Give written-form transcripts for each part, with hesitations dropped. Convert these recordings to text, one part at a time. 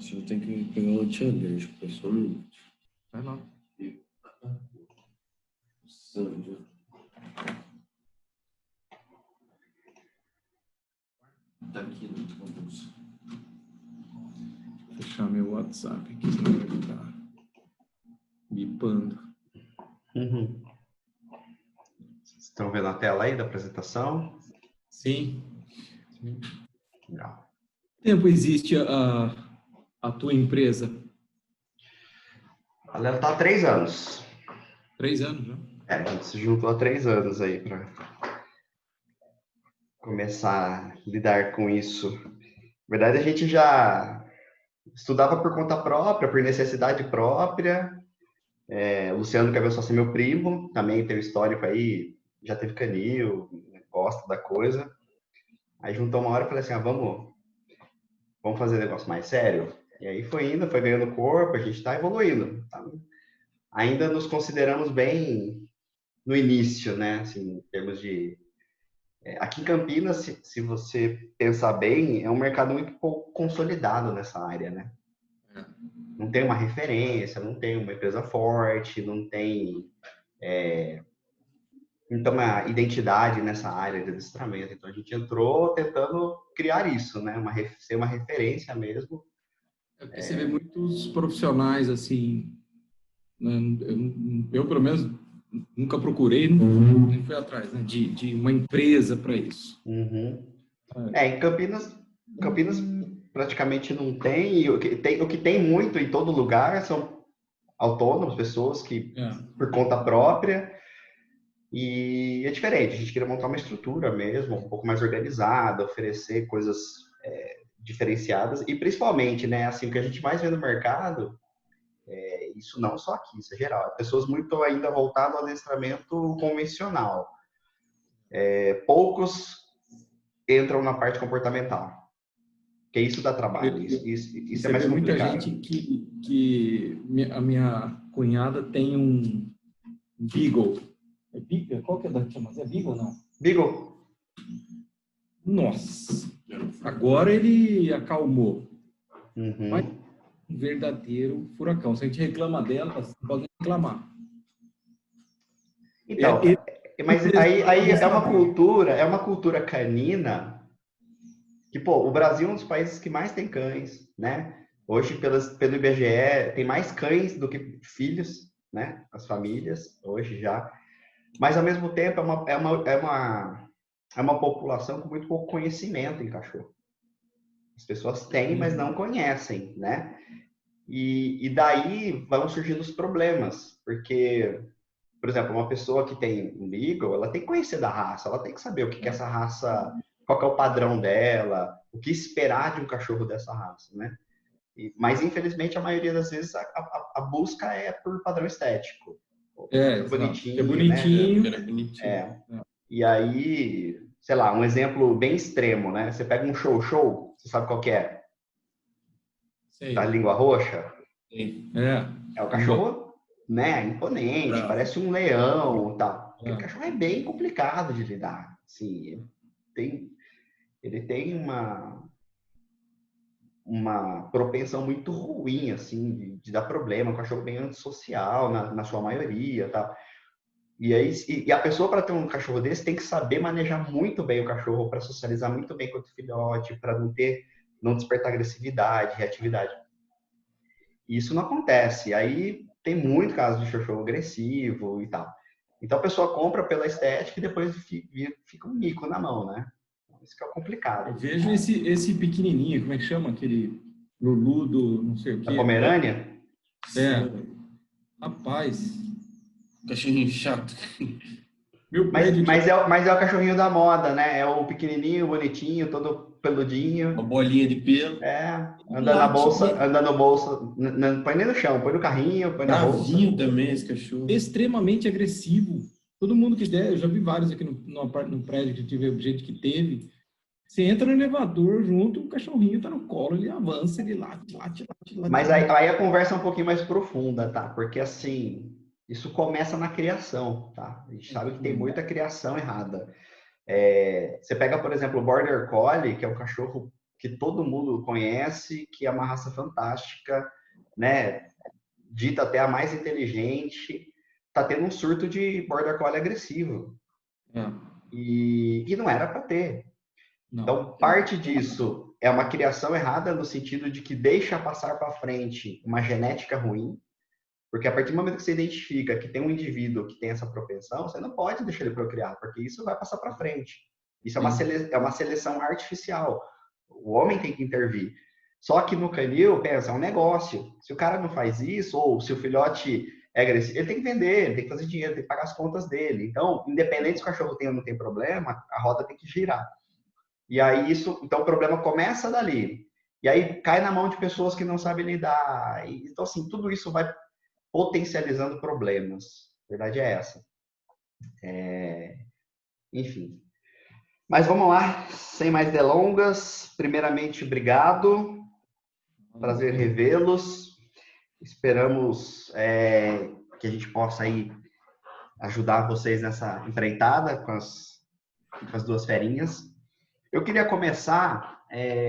Nossa, eu tenho que pegar o antialérgico, pessoal. Vai lá. Sangue. Tá aqui na bolsa. Vou fechar meu WhatsApp aqui, senão vai ficar bipando. Uhum. Vocês estão vendo a tela aí da apresentação? Sim. Legal. Quanto tempo existe a tua empresa? Ela está há 3 anos. 3 anos já? A gente se juntou há 3 anos aí para começar a lidar com isso. Na verdade, a gente já estudava por conta própria, por necessidade própria. O Luciano, que é meu sócio, meu primo, também tem um histórico aí, já teve canil, gosta da coisa. Aí juntou uma hora e falei assim, vamos fazer negócio mais sério? E aí foi indo, foi ganhando corpo, a gente está evoluindo. Tá? Ainda nos consideramos bem no início, né? Assim, em termos de... Aqui em Campinas, se você pensar bem, é um mercado muito pouco consolidado nessa área, né? Não tem uma referência, não tem uma empresa forte, não tem uma identidade nessa área de adestramento. Então, a gente entrou tentando criar isso, né? Ser uma referência mesmo. Você vê muitos profissionais, assim, né? Eu, pelo menos, nunca procurei, nem fui atrás, né? De uma empresa para isso. Uhum. Em Campinas praticamente não tem. E o que tem muito em todo lugar são autônomos, pessoas que, por conta própria, e é diferente. A gente queria montar uma estrutura mesmo, um pouco mais organizada, oferecer coisas diferenciadas, e principalmente, né, assim, o que a gente mais vê no mercado, isso não só aqui, isso é geral, pessoas muito ainda voltadas ao adestramento convencional. Poucos entram na parte comportamental, porque isso dá trabalho, isso é mais complicado. Muita gente que a minha cunhada tem um Beagle. Qual que é da chama? É Beagle ou não? Beagle. Nossa, agora ele acalmou. Mas um verdadeiro furacão. Se a gente reclama dela, você pode reclamar. Então, mas aí é uma cultura canina que, pô, o Brasil é um dos países que mais tem cães, né? Hoje, pelo IBGE, tem mais cães do que filhos, né? As famílias, hoje já. Mas, ao mesmo tempo, é uma população com muito pouco conhecimento em cachorro. As pessoas têm, mas não conhecem, né? E daí vão surgindo os problemas, porque, por exemplo, uma pessoa que tem um Beagle, ela tem que conhecer da raça, ela tem que saber o que é essa raça, qual que é o padrão dela, o que esperar de um cachorro dessa raça, né? Mas, infelizmente, a maioria das vezes a busca é por padrão estético. Bonitinho, é bonitinho. Né? E aí, sei lá, um exemplo bem extremo, né? Você pega um show, você sabe qual que é? Sei. Da língua roxa? Sim. É o cachorro, né? Imponente, parece um leão e tal. Aquele cachorro é bem complicado de lidar. Assim, ele tem uma propensão muito ruim, assim, de dar problema. Um cachorro bem antissocial, na sua maioria, tal. E aí, a pessoa, para ter um cachorro desse, tem que saber manejar muito bem o cachorro, para socializar muito bem com o filhote, para não despertar agressividade, reatividade. E isso não acontece. Aí tem muito caso de cachorro agressivo e tal. Então a pessoa compra pela estética e depois fica um mico na mão, né? Isso que é complicado. Eu vejo esse pequenininho, como é que chama? Aquele Lulu do não sei o quê. Da Pomerânia? Rapaz. Cachorrinho chato. Mas é o cachorrinho da moda, né? É o pequenininho, bonitinho, todo peludinho. Uma bolinha de pelo. Anda na bolsa, não põe nem no chão, põe no carrinho, põe na bolsa. Bravinho também esse cachorro. Extremamente agressivo. Todo mundo que der, eu já vi vários aqui no prédio que tive, gente que teve. Você entra no elevador junto, o cachorrinho tá no colo, ele avança, ele late. Mas aí a conversa é um pouquinho mais profunda, tá? Porque assim, isso começa na criação, tá? A gente sabe que tem muita criação errada. Você pega, por exemplo, o Border Collie, que é um cachorro que todo mundo conhece, que é uma raça fantástica, né? Dita até a mais inteligente, tá tendo um surto de Border Collie agressivo. É, E não era para ter. não. Então, parte disso é uma criação errada no sentido de que deixa passar para frente uma genética ruim, porque a partir do momento que você identifica que tem um indivíduo que tem essa propensão, você não pode deixar ele procriar, porque isso vai passar para frente. Isso é uma seleção artificial. O homem tem que intervir. Só que no canil, pensa, é um negócio. Se o cara não faz isso, ou se o filhote é agressivo, ele tem que vender, ele tem que fazer dinheiro, tem que pagar as contas dele. Então, independente se o cachorro tem ou não tem problema, a roda tem que girar. E aí então o problema começa dali. E aí cai na mão de pessoas que não sabem lidar. Então, assim, tudo isso vai potencializando problemas. A verdade é essa. Enfim. Mas vamos lá, sem mais delongas. Primeiramente, obrigado. Prazer revê-los. Esperamos que a gente possa aí ajudar vocês nessa empreitada com as duas ferinhas. Eu queria começar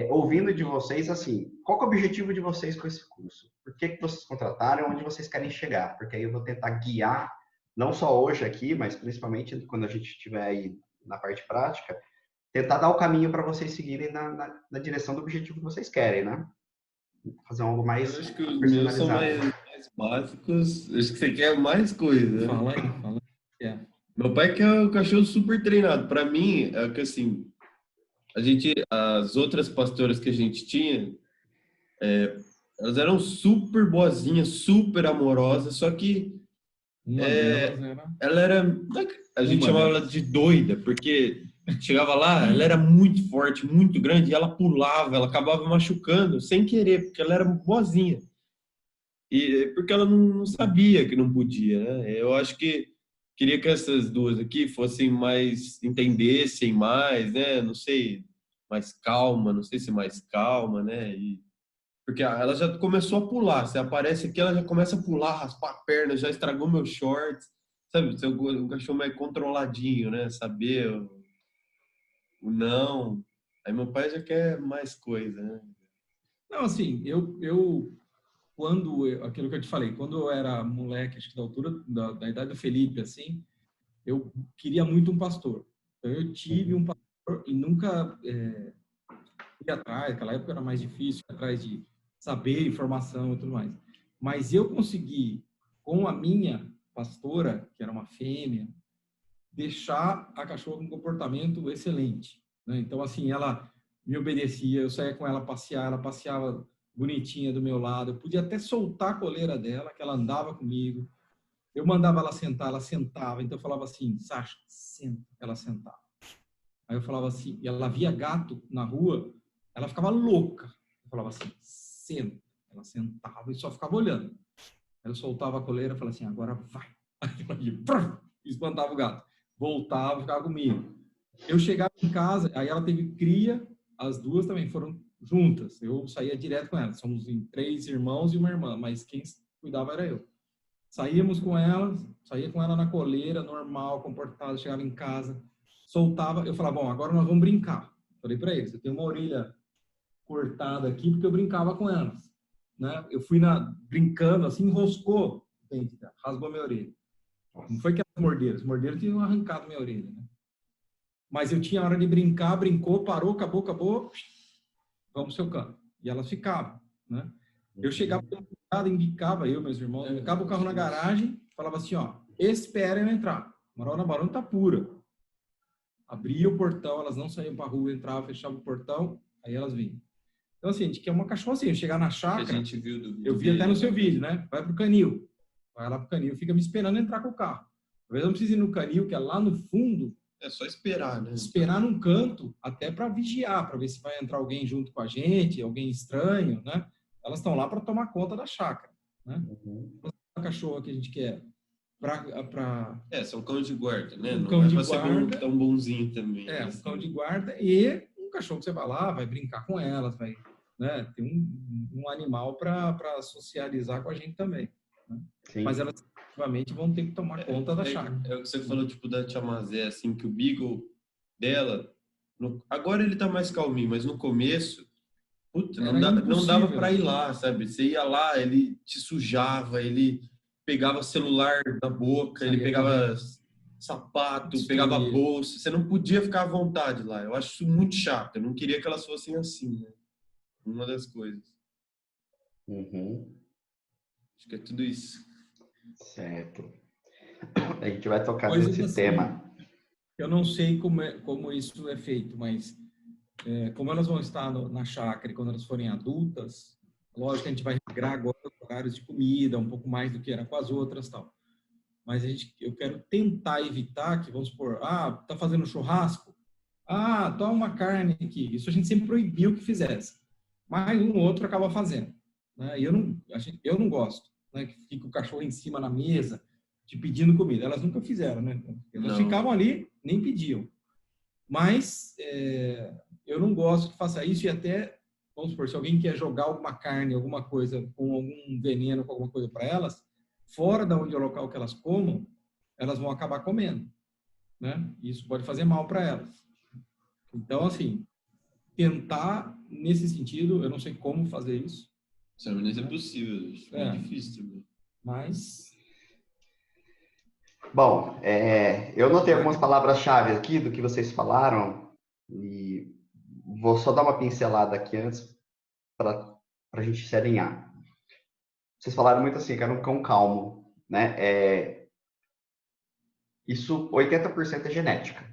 ouvindo de vocês, assim, qual é o objetivo de vocês com esse curso? Por que vocês contrataram? Onde vocês querem chegar? Porque aí eu vou tentar guiar, não só hoje aqui, mas principalmente quando a gente estiver aí na parte prática, tentar dar o caminho para vocês seguirem na direção do objetivo que vocês querem, né? Fazer algo mais Eu acho que os meus são personalizado. mais básicos. Acho que você quer mais coisa, né? Fala aí. É. Meu pai quer o cachorro super treinado. Para mim, é que assim, as outras pastoras que a gente tinha, elas eram super boazinhas, super amorosas, só que Uma delas era... ela era, a gente Uma chamava delas. ela de doida, porque chegava lá, ela era muito forte, muito grande, e ela pulava, ela acabava machucando sem querer, porque ela era boazinha. E porque ela não sabia que não podia, né? Eu acho que queria que essas duas aqui fossem mais, entendessem mais, né? Não sei, mais calma, não sei se mais calma, né? Porque ela já começou a pular. Você aparece aqui, ela já começa a pular, raspar a perna, já estragou meus shorts. Sabe, um cachorro mais controladinho, né? Saber o não. Aí meu pai já quer mais coisa, né? Não, assim, aquilo que eu te falei, quando eu era moleque, acho que da altura, da idade do Felipe, assim, eu queria muito um pastor. Então, eu tive um pastor e nunca fui atrás, naquela época era mais difícil, ir atrás de saber informação e tudo mais. Mas eu consegui, com a minha pastora, que era uma fêmea, deixar a cachorra com um comportamento excelente, né? Então, assim, ela me obedecia, eu saía com ela passear, ela passeava bonitinha do meu lado, eu podia até soltar a coleira dela, que ela andava comigo, eu mandava ela sentar, ela sentava, então eu falava assim, Sasha, senta, ela sentava. Aí eu falava assim, e ela via gato na rua, ela ficava louca, eu falava assim, senta, ela sentava e só ficava olhando. Aí eu soltava a coleira e falava assim, agora vai. Aí espantava o gato. Voltava, ficava comigo. Eu chegava em casa, aí ela teve cria, as duas também foram juntas. Eu saía direto com ela. Somos em 3 irmãos e uma irmã, mas quem cuidava era eu. Saía com ela na coleira, normal, comportada, chegava em casa, soltava. Eu falava, bom, agora nós vamos brincar. Falei para eles, eu tenho uma orelha cortada aqui porque eu brincava com elas, né? Eu fui brincando, assim, enroscou, rasgou minha orelha. Não foi que as morderam tinham arrancado minha orelha, né? Mas eu tinha hora de brincar, brincou, parou, acabou, vamos pro seu canto. E elas ficavam, né? Eu chegava indicava eu, meus irmãos, indicava o carro na garagem, falava assim, ó, esperem eu entrar. Moral na Barão tá pura. Abria o portão, elas não saíam pra rua, entrava, fechava o portão, aí elas vinham. Então, assim, a gente quer uma cachorra assim, eu chegar na chácara, Que a gente viu do eu vi até no seu vídeo, né? Vai pro canil. Vai lá pro canil, fica me esperando entrar com o carro. Às vezes eu não preciso ir no canil, que é lá no fundo. É só esperar, né? Esperar num canto, até para vigiar, para ver se vai entrar alguém junto com a gente, alguém estranho, né? Elas estão lá para tomar conta da chácara, né? A cachorra que a gente quer são cão de guarda, né? Um não cão é de pra ser guarda. tão bonzinho também. Um assim. cão de guarda e um cachorro que você vai lá, vai brincar com elas, vai, né? Tem um animal para socializar com a gente também, né? Mas elas efetivamente vão ter que tomar conta da chácara. É o que você falou, tipo, da Tia Mazé, assim, que o Beagle dela, agora ele tá mais calminho, mas no começo, Puta, Era não dava impossível. para ir lá, sabe? Você ia lá, ele te sujava, ele pegava celular da boca, ele Saía pegava correndo, sapato, pegava destruía. bolsa. Você não podia ficar à vontade lá. Eu acho isso muito chato. Eu não queria que elas fossem assim, né? Uma das coisas. Uhum. Acho que é tudo isso. Certo. A gente vai tocar Coisas nesse assim, tema. eu não sei como isso é feito, mas como elas vão estar na chácara e quando elas forem adultas, lógico que a gente vai regrar agora os horários de comida, um pouco mais do que era com as outras, tal. Mas eu quero tentar evitar que, vamos supor, tá fazendo churrasco? Toma uma carne aqui. Isso a gente sempre proibiu que fizesse. Mas um ou outro acaba fazendo, né? E eu não gosto, né? Que fica o cachorro em cima na mesa, te pedindo comida. Elas nunca fizeram, né? Elas Não. ficavam ali, nem pediam. Mas eu não gosto que faça isso e até, vamos supor, se alguém quer jogar alguma carne, alguma coisa, com algum veneno, com alguma coisa para elas, fora da onde é o local que elas comam, elas vão acabar comendo, né? Isso pode fazer mal para elas. Então, assim, tentar nesse sentido, eu não sei como fazer isso, Isso não é né? possível. Acho bem difícil também. Mas Bom, eu notei algumas palavras-chave aqui do que vocês falaram e vou só dar uma pincelada aqui antes para a gente se alinhar. Vocês falaram muito assim, que era um cão calmo, né? Isso 80% é genética,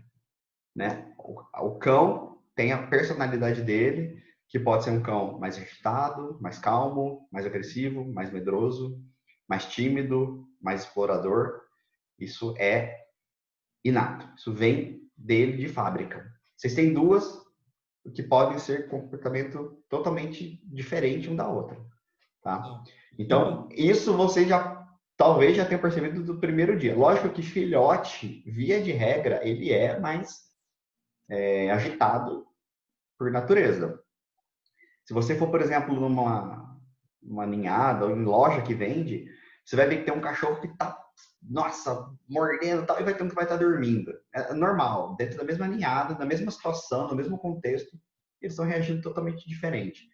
né? O cão tem a personalidade dele, que pode ser um cão mais agitado, mais calmo, mais agressivo, mais medroso, mais tímido, mais explorador. Isso é inato. Isso vem dele de fábrica. Vocês têm duas que podem ser comportamento totalmente diferente um da outra, tá? Então, isso vocês talvez já tenham percebido do primeiro dia. Lógico que filhote, via de regra, ele é mais agitado por natureza. Se você for, por exemplo, numa ninhada ou em loja que vende, você vai ver que tem um cachorro que tá, nossa, mordendo e tal, e vai ter um que vai estar dormindo. É normal, dentro da mesma ninhada, na mesma situação, no mesmo contexto, eles estão reagindo totalmente diferente.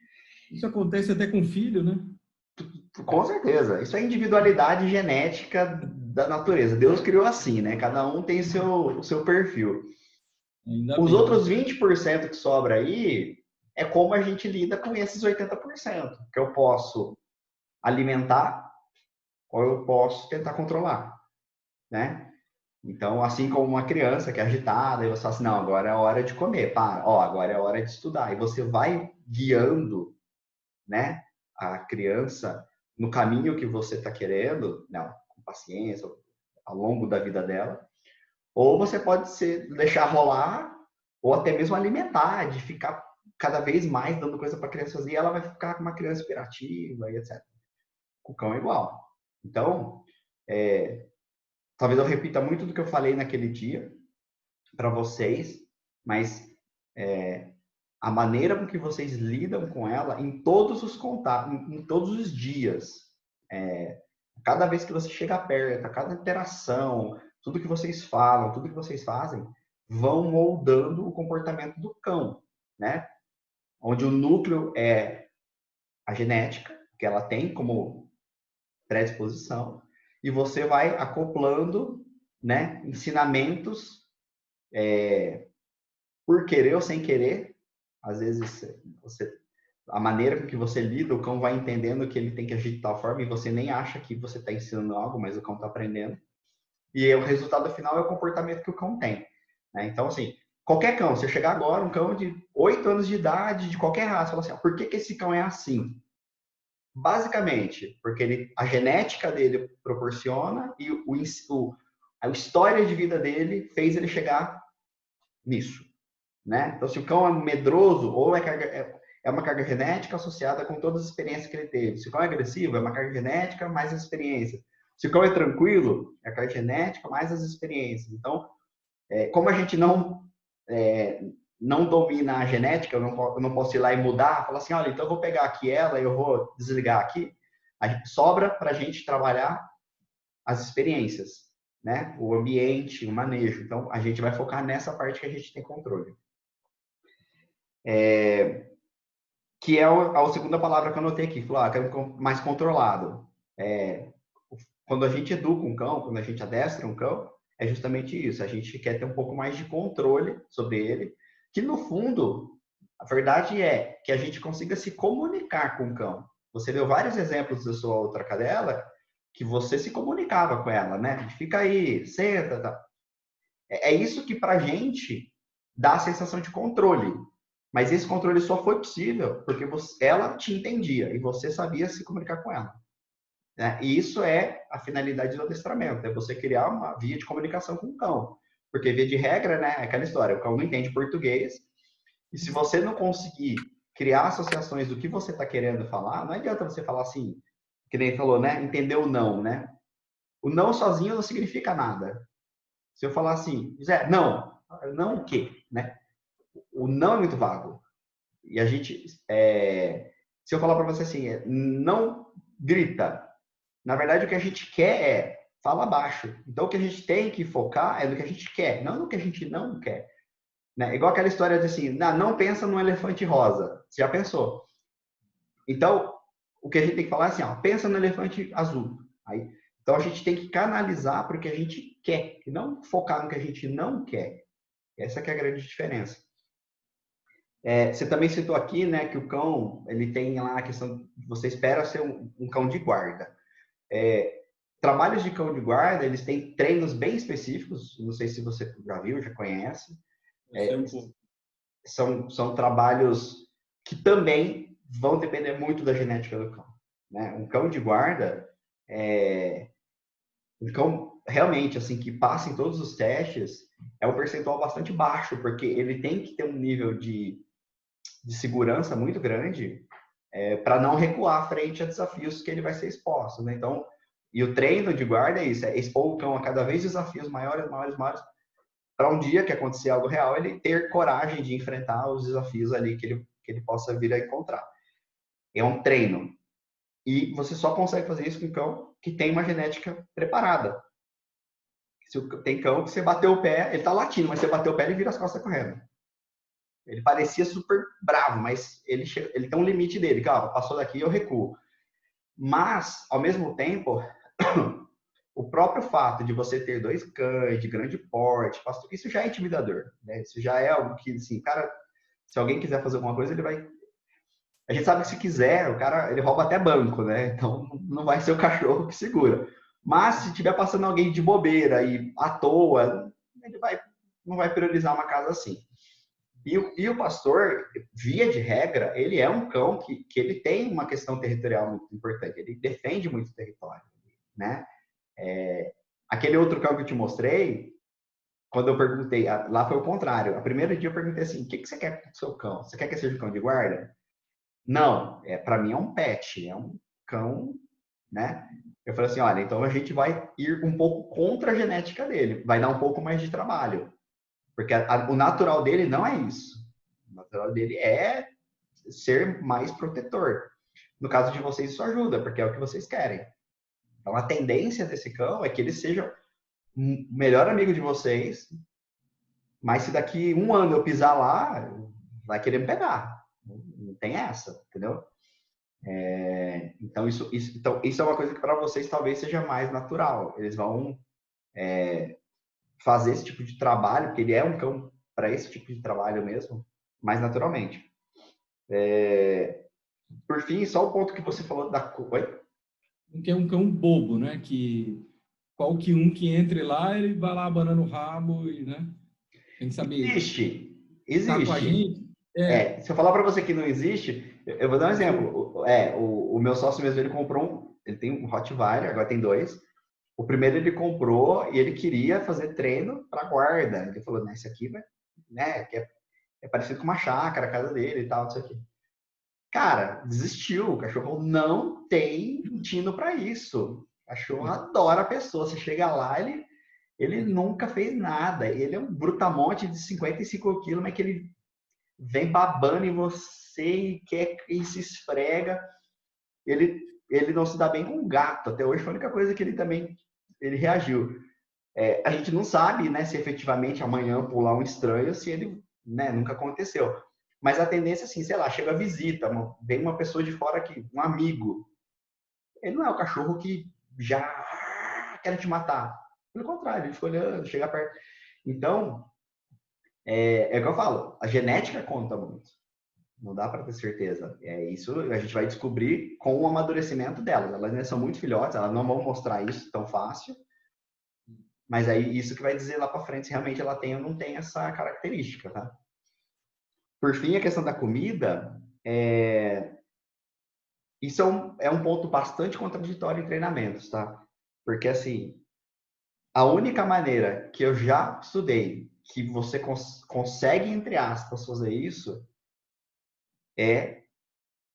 isso acontece até com filho, né? Com certeza. Isso é individualidade genética da natureza. Deus criou assim, né? Cada um tem o seu perfil. Ainda Os bem, né? outros 20% que sobra aí é como a gente lida com esses 80%, que eu posso alimentar ou eu posso tentar controlar, né? Então, assim como uma criança que é agitada, e você fala assim, não, agora é a hora de comer, para, agora é a hora de estudar. E você vai guiando, né, a criança no caminho que você está querendo, não, com paciência, ao longo da vida dela. Ou você pode deixar rolar, ou até mesmo alimentar, de ficar cada vez mais dando coisa para a criança fazer, e ela vai ficar uma criança hiperativa e etc. O cão é igual. Então, talvez eu repita muito do que eu falei naquele dia para vocês, mas a maneira com que vocês lidam com ela em todos os contatos, em todos os dias, cada vez que você chega perto, cada interação, tudo que vocês falam, tudo que vocês fazem, vão moldando o comportamento do cão, né? Onde o núcleo é a genética, que ela tem como predisposição, e você vai acoplando, né, ensinamentos por querer ou sem querer. Às vezes a maneira com que você lida, o cão vai entendendo que ele tem que agir de tal forma e você nem acha que você está ensinando algo, mas o cão está aprendendo. E o resultado final é o comportamento que o cão tem, né? Então, assim, qualquer cão, você chegar agora, um cão de 8 anos de idade, de qualquer raça, fala assim, por que esse cão é assim? Basicamente, porque a genética dele proporciona e a história de vida dele fez ele chegar nisso, né? Então, se o cão é medroso, ou é uma carga genética associada com todas as experiências que ele teve. Se o cão é agressivo, é uma carga genética mais as experiências. Se o cão é tranquilo, é a carga genética mais as experiências. Então, como a gente não domina a genética, eu não posso ir lá e mudar, falar assim, olha, então eu vou pegar aqui ela e eu vou desligar aqui. Sobra para a gente trabalhar as experiências, né? O ambiente, o manejo. Então, a gente vai focar nessa parte que a gente tem controle. que é a segunda palavra que eu anotei aqui. Falou, quero mais controlado. Quando a gente educa um cão, quando a gente adestra um cão, é justamente isso. A gente quer ter um pouco mais de controle sobre ele, que no fundo, a verdade é que a gente consiga se comunicar com o cão. Você deu vários exemplos da sua outra cadela que você se comunicava com ela, né? Fica aí, senta, tá. É isso que pra gente dá a sensação de controle. Mas esse controle só foi possível porque ela te entendia e você sabia se comunicar com ela. Né? E isso é a finalidade do adestramento, é você criar uma via de comunicação com o cão. Porque, via de regra, né, é aquela história, o cão não entende português, e se você não conseguir criar associações do que você está querendo falar, não adianta você falar assim, que nem falou, né, entender o não, né? O não sozinho não significa nada. Se eu falar assim, Zé, não o quê, né? O não é muito vago. E a gente, se eu falar para você assim, não grita, na verdade, o que a gente quer é fala baixo. Então, o que a gente tem que focar é no que a gente quer, não no que a gente não quer. Né? Igual aquela história de assim, não pensa num elefante rosa. Você já pensou? Então, o que a gente tem que falar é assim, pensa no elefante azul. Aí, então, a gente tem que canalizar para o que a gente quer, e não focar no que a gente não quer. Essa que é a grande diferença. Você também citou aqui, né, que o cão, ele tem lá a questão, você espera ser um cão de guarda. Trabalhos de cão de guarda, eles têm treinos bem específicos, não sei se você já viu, já conhece. São trabalhos que também vão depender muito da genética do cão. Né? Um cão de guarda, um cão realmente assim que passa em todos os testes, é um percentual bastante baixo, porque ele tem que ter um nível de segurança muito grande para não recuar frente a desafios que ele vai ser exposto. Né? Então, e o treino de guarda é isso, é expor o cão a cada vez desafios maiores, para um dia que acontecer algo real, ele ter coragem de enfrentar os desafios ali que ele possa vir a encontrar. É um treino. E você só consegue fazer isso com um cão que tem uma genética preparada. Tem cão que você bateu o pé, ele tá latindo, mas você bateu o pé, ele vira as costas correndo. Ele parecia super bravo, mas ele tem um limite dele, cara, passou daqui, eu recuo. Mas, ao mesmo tempo, o próprio fato de você ter 2 cães de grande porte, isso já é intimidador, né? Isso já é algo que, assim, cara, se alguém quiser fazer alguma coisa, ele vai... A gente sabe que se quiser, o cara, ele rouba até banco, né? Então, não vai ser o cachorro que segura. Mas, se tiver passando alguém de bobeira e à toa, ele não vai priorizar uma casa assim. E o pastor, via de regra, ele é um cão que ele tem uma questão territorial muito importante. Ele defende muito o território, né? Aquele outro cão que eu te mostrei, quando eu perguntei, lá foi o contrário. A primeiro dia eu perguntei assim, o que você quer com o seu cão? Você quer que seja um cão de guarda? Não, para mim é um pet, é um cão, né? Eu falei assim, olha, então a gente vai ir um pouco contra a genética dele, vai dar um pouco mais de trabalho. Porque o natural dele não é isso. O natural dele é ser mais protetor. No caso de vocês, isso ajuda, porque é o que vocês querem. Então, a tendência desse cão é que ele seja o melhor amigo de vocês, mas se daqui 1 ano eu pisar lá, vai querer me pegar. Não tem essa, entendeu? Então, isso é uma coisa que para vocês talvez seja mais natural. Eles vão fazer esse tipo de trabalho, porque ele é um cão para esse tipo de trabalho mesmo, mais naturalmente. Por fim, só o ponto que você falou da... Oi? Que é um cão bobo, né? Que qualquer um que entre lá, ele vai lá abanando o rabo e, né? Tem que saber. Existe. Tá com a gente. Se eu falar para você que não existe, eu vou dar um exemplo. O meu sócio mesmo, ele comprou ele tem um Rottweiler, agora tem 2. O primeiro ele comprou e ele queria fazer treino para guarda. Ele falou, esse aqui vai, né, que é parecido com uma chácara, a casa dele e tal, isso aqui. Cara, desistiu. O cachorro não tem tino para isso. O cachorro adora a pessoa. Você chega lá, ele nunca fez nada. Ele é um brutamonte de 55 quilos, mas que ele vem babando em você e se esfrega. Ele não se dá bem com o gato. Até hoje foi a única coisa que ele reagiu. A gente não sabe, né, se efetivamente amanhã pular um estranho, se ele, né, nunca aconteceu. Mas a tendência, assim, sei lá, chega a visita, vem uma pessoa de fora aqui, um amigo. Ele não é o cachorro que já quer te matar. Pelo contrário, ele fica olhando, chega perto. Então, é o que eu falo, a genética conta muito. Não dá para ter certeza. É isso, a gente vai descobrir com o amadurecimento delas. Elas ainda são muito filhotes, elas não vão mostrar isso tão fácil. Mas aí isso que vai dizer lá para frente se realmente ela tem ou não tem essa característica, tá? Por fim, a questão da comida, isso é um ponto bastante contraditório em treinamentos, tá? Porque assim, a única maneira que eu já estudei que você consegue, entre aspas, fazer isso é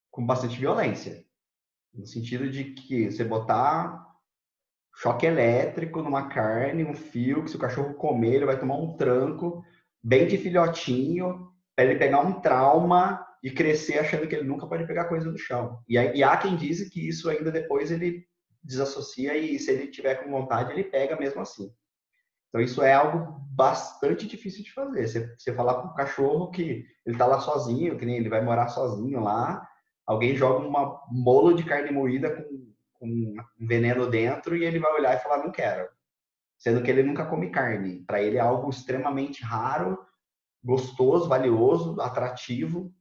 com bastante violência. No sentido de que você botar choque elétrico numa carne, um fio, que se o cachorro comer, ele vai tomar um tranco, bem de filhotinho, para ele pegar um trauma e crescer achando que ele nunca pode pegar coisa do chão. E há quem diz que isso ainda depois ele desassocia e se ele tiver com vontade, ele pega mesmo assim. Então isso é algo bastante difícil de fazer. Você falar para o cachorro que ele está lá sozinho, que nem ele vai morar sozinho lá, alguém joga uma bolo de carne moída com um veneno dentro e ele vai olhar e falar, não quero. Sendo que ele nunca come carne. Para ele é algo extremamente raro, gostoso, valioso, atrativo.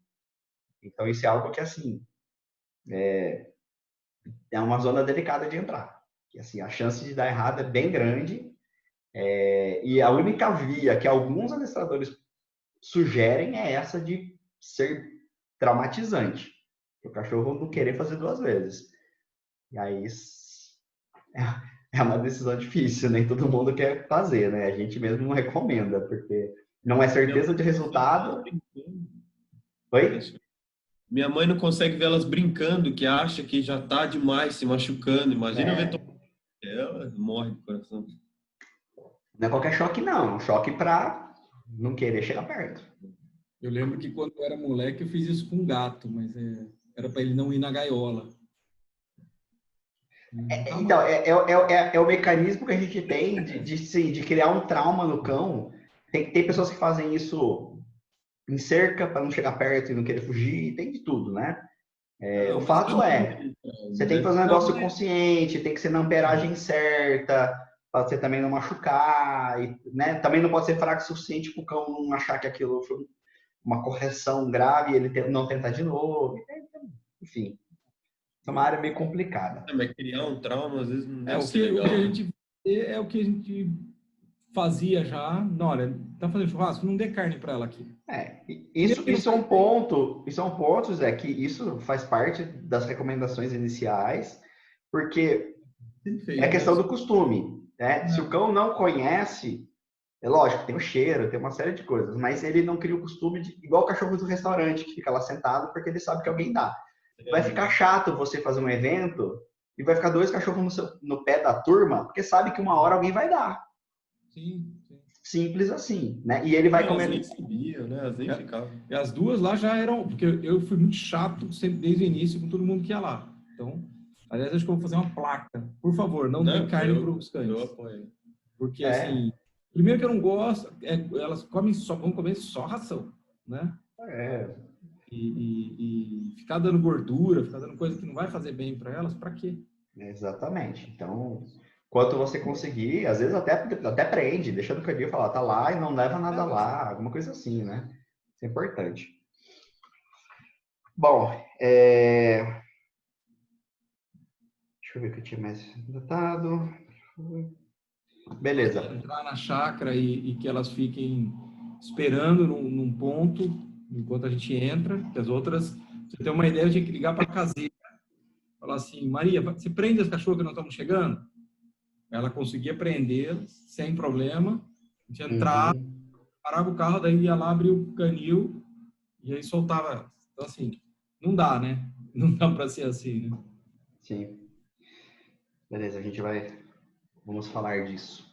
Então isso é algo que, assim, é uma zona delicada de entrar. Que, assim, a chance de dar errado é bem grande. E a única via que alguns adestradores sugerem é essa de ser traumatizante. O cachorro não querer fazer duas vezes. E aí é uma decisão difícil, nem todo mundo quer fazer, né? A gente mesmo não recomenda, porque não é certeza de resultado. Oi? Minha mãe não consegue ver elas brincando, que acha que já tá demais se machucando. Imagina ver ela morre do coração. Não é qualquer choque, não. É um choque para não querer chegar perto. Eu lembro que quando eu era moleque eu fiz isso com um gato, mas era para ele não ir na gaiola. Então, é o mecanismo que a gente tem de criar um trauma no cão. Tem pessoas que fazem isso em cerca para não chegar perto e não querer fugir, tem de tudo, né? O fato você tem que fazer um negócio consciente, tem que ser na amperagem certa, para você também não machucar, né? Também não pode ser fraco o suficiente para o cão não achar que aquilo foi uma correção grave e ele não tentar de novo. Enfim, é uma área meio complicada. Mas criar um trauma, às vezes, não deve O ser que legal. a gente vê é o que a gente fazia já. Não, olha, tá fazendo churrasco? Não dê carne para ela aqui. Isso é um ponto, Zé, que isso faz parte das recomendações iniciais, porque é questão do costume, né? Se o cão não conhece, é lógico, tem o cheiro, tem uma série de coisas, mas ele não cria o costume de, igual o cachorro do restaurante, que fica lá sentado porque ele sabe que alguém dá. Vai ficar chato você fazer um evento e vai ficar dois cachorros no pé da turma, porque sabe que uma hora alguém vai dar. Sim. Simples assim, né? E ele vai comer. Elas nem sabiam, né? Elas nem ficavam. E as duas lá já eram, porque eu fui muito chato sempre desde o início com todo mundo que ia lá. Então, aliás, acho que eu vou fazer uma placa. Por favor, não dê carne para os cães. Eu apoio. Porque, assim, primeiro que eu não gosto, elas vão comer só ração, né? E ficar dando gordura, ficar dando coisa que não vai fazer bem para elas, para quê? Exatamente. Então, quanto você conseguir, às vezes até prende, deixa no canil e fala, tá lá e não leva nada lá, alguma coisa assim, né? Isso é importante. Bom, deixa eu ver o que eu tinha mais notado. Beleza. Entrar na chácara e que elas fiquem esperando num ponto enquanto a gente entra, que as outras, você tem uma ideia, eu tinha que ligar para a caseira, falar assim, Maria, você prende as cachorras que não estamos chegando? Ela conseguia prendê-las sem problema, a gente entrava, parava o carro, daí ia lá, abria o canil e aí soltava elas. Então, assim, não dá, né? Não dá para ser assim, né? Sim. Beleza, vamos falar disso.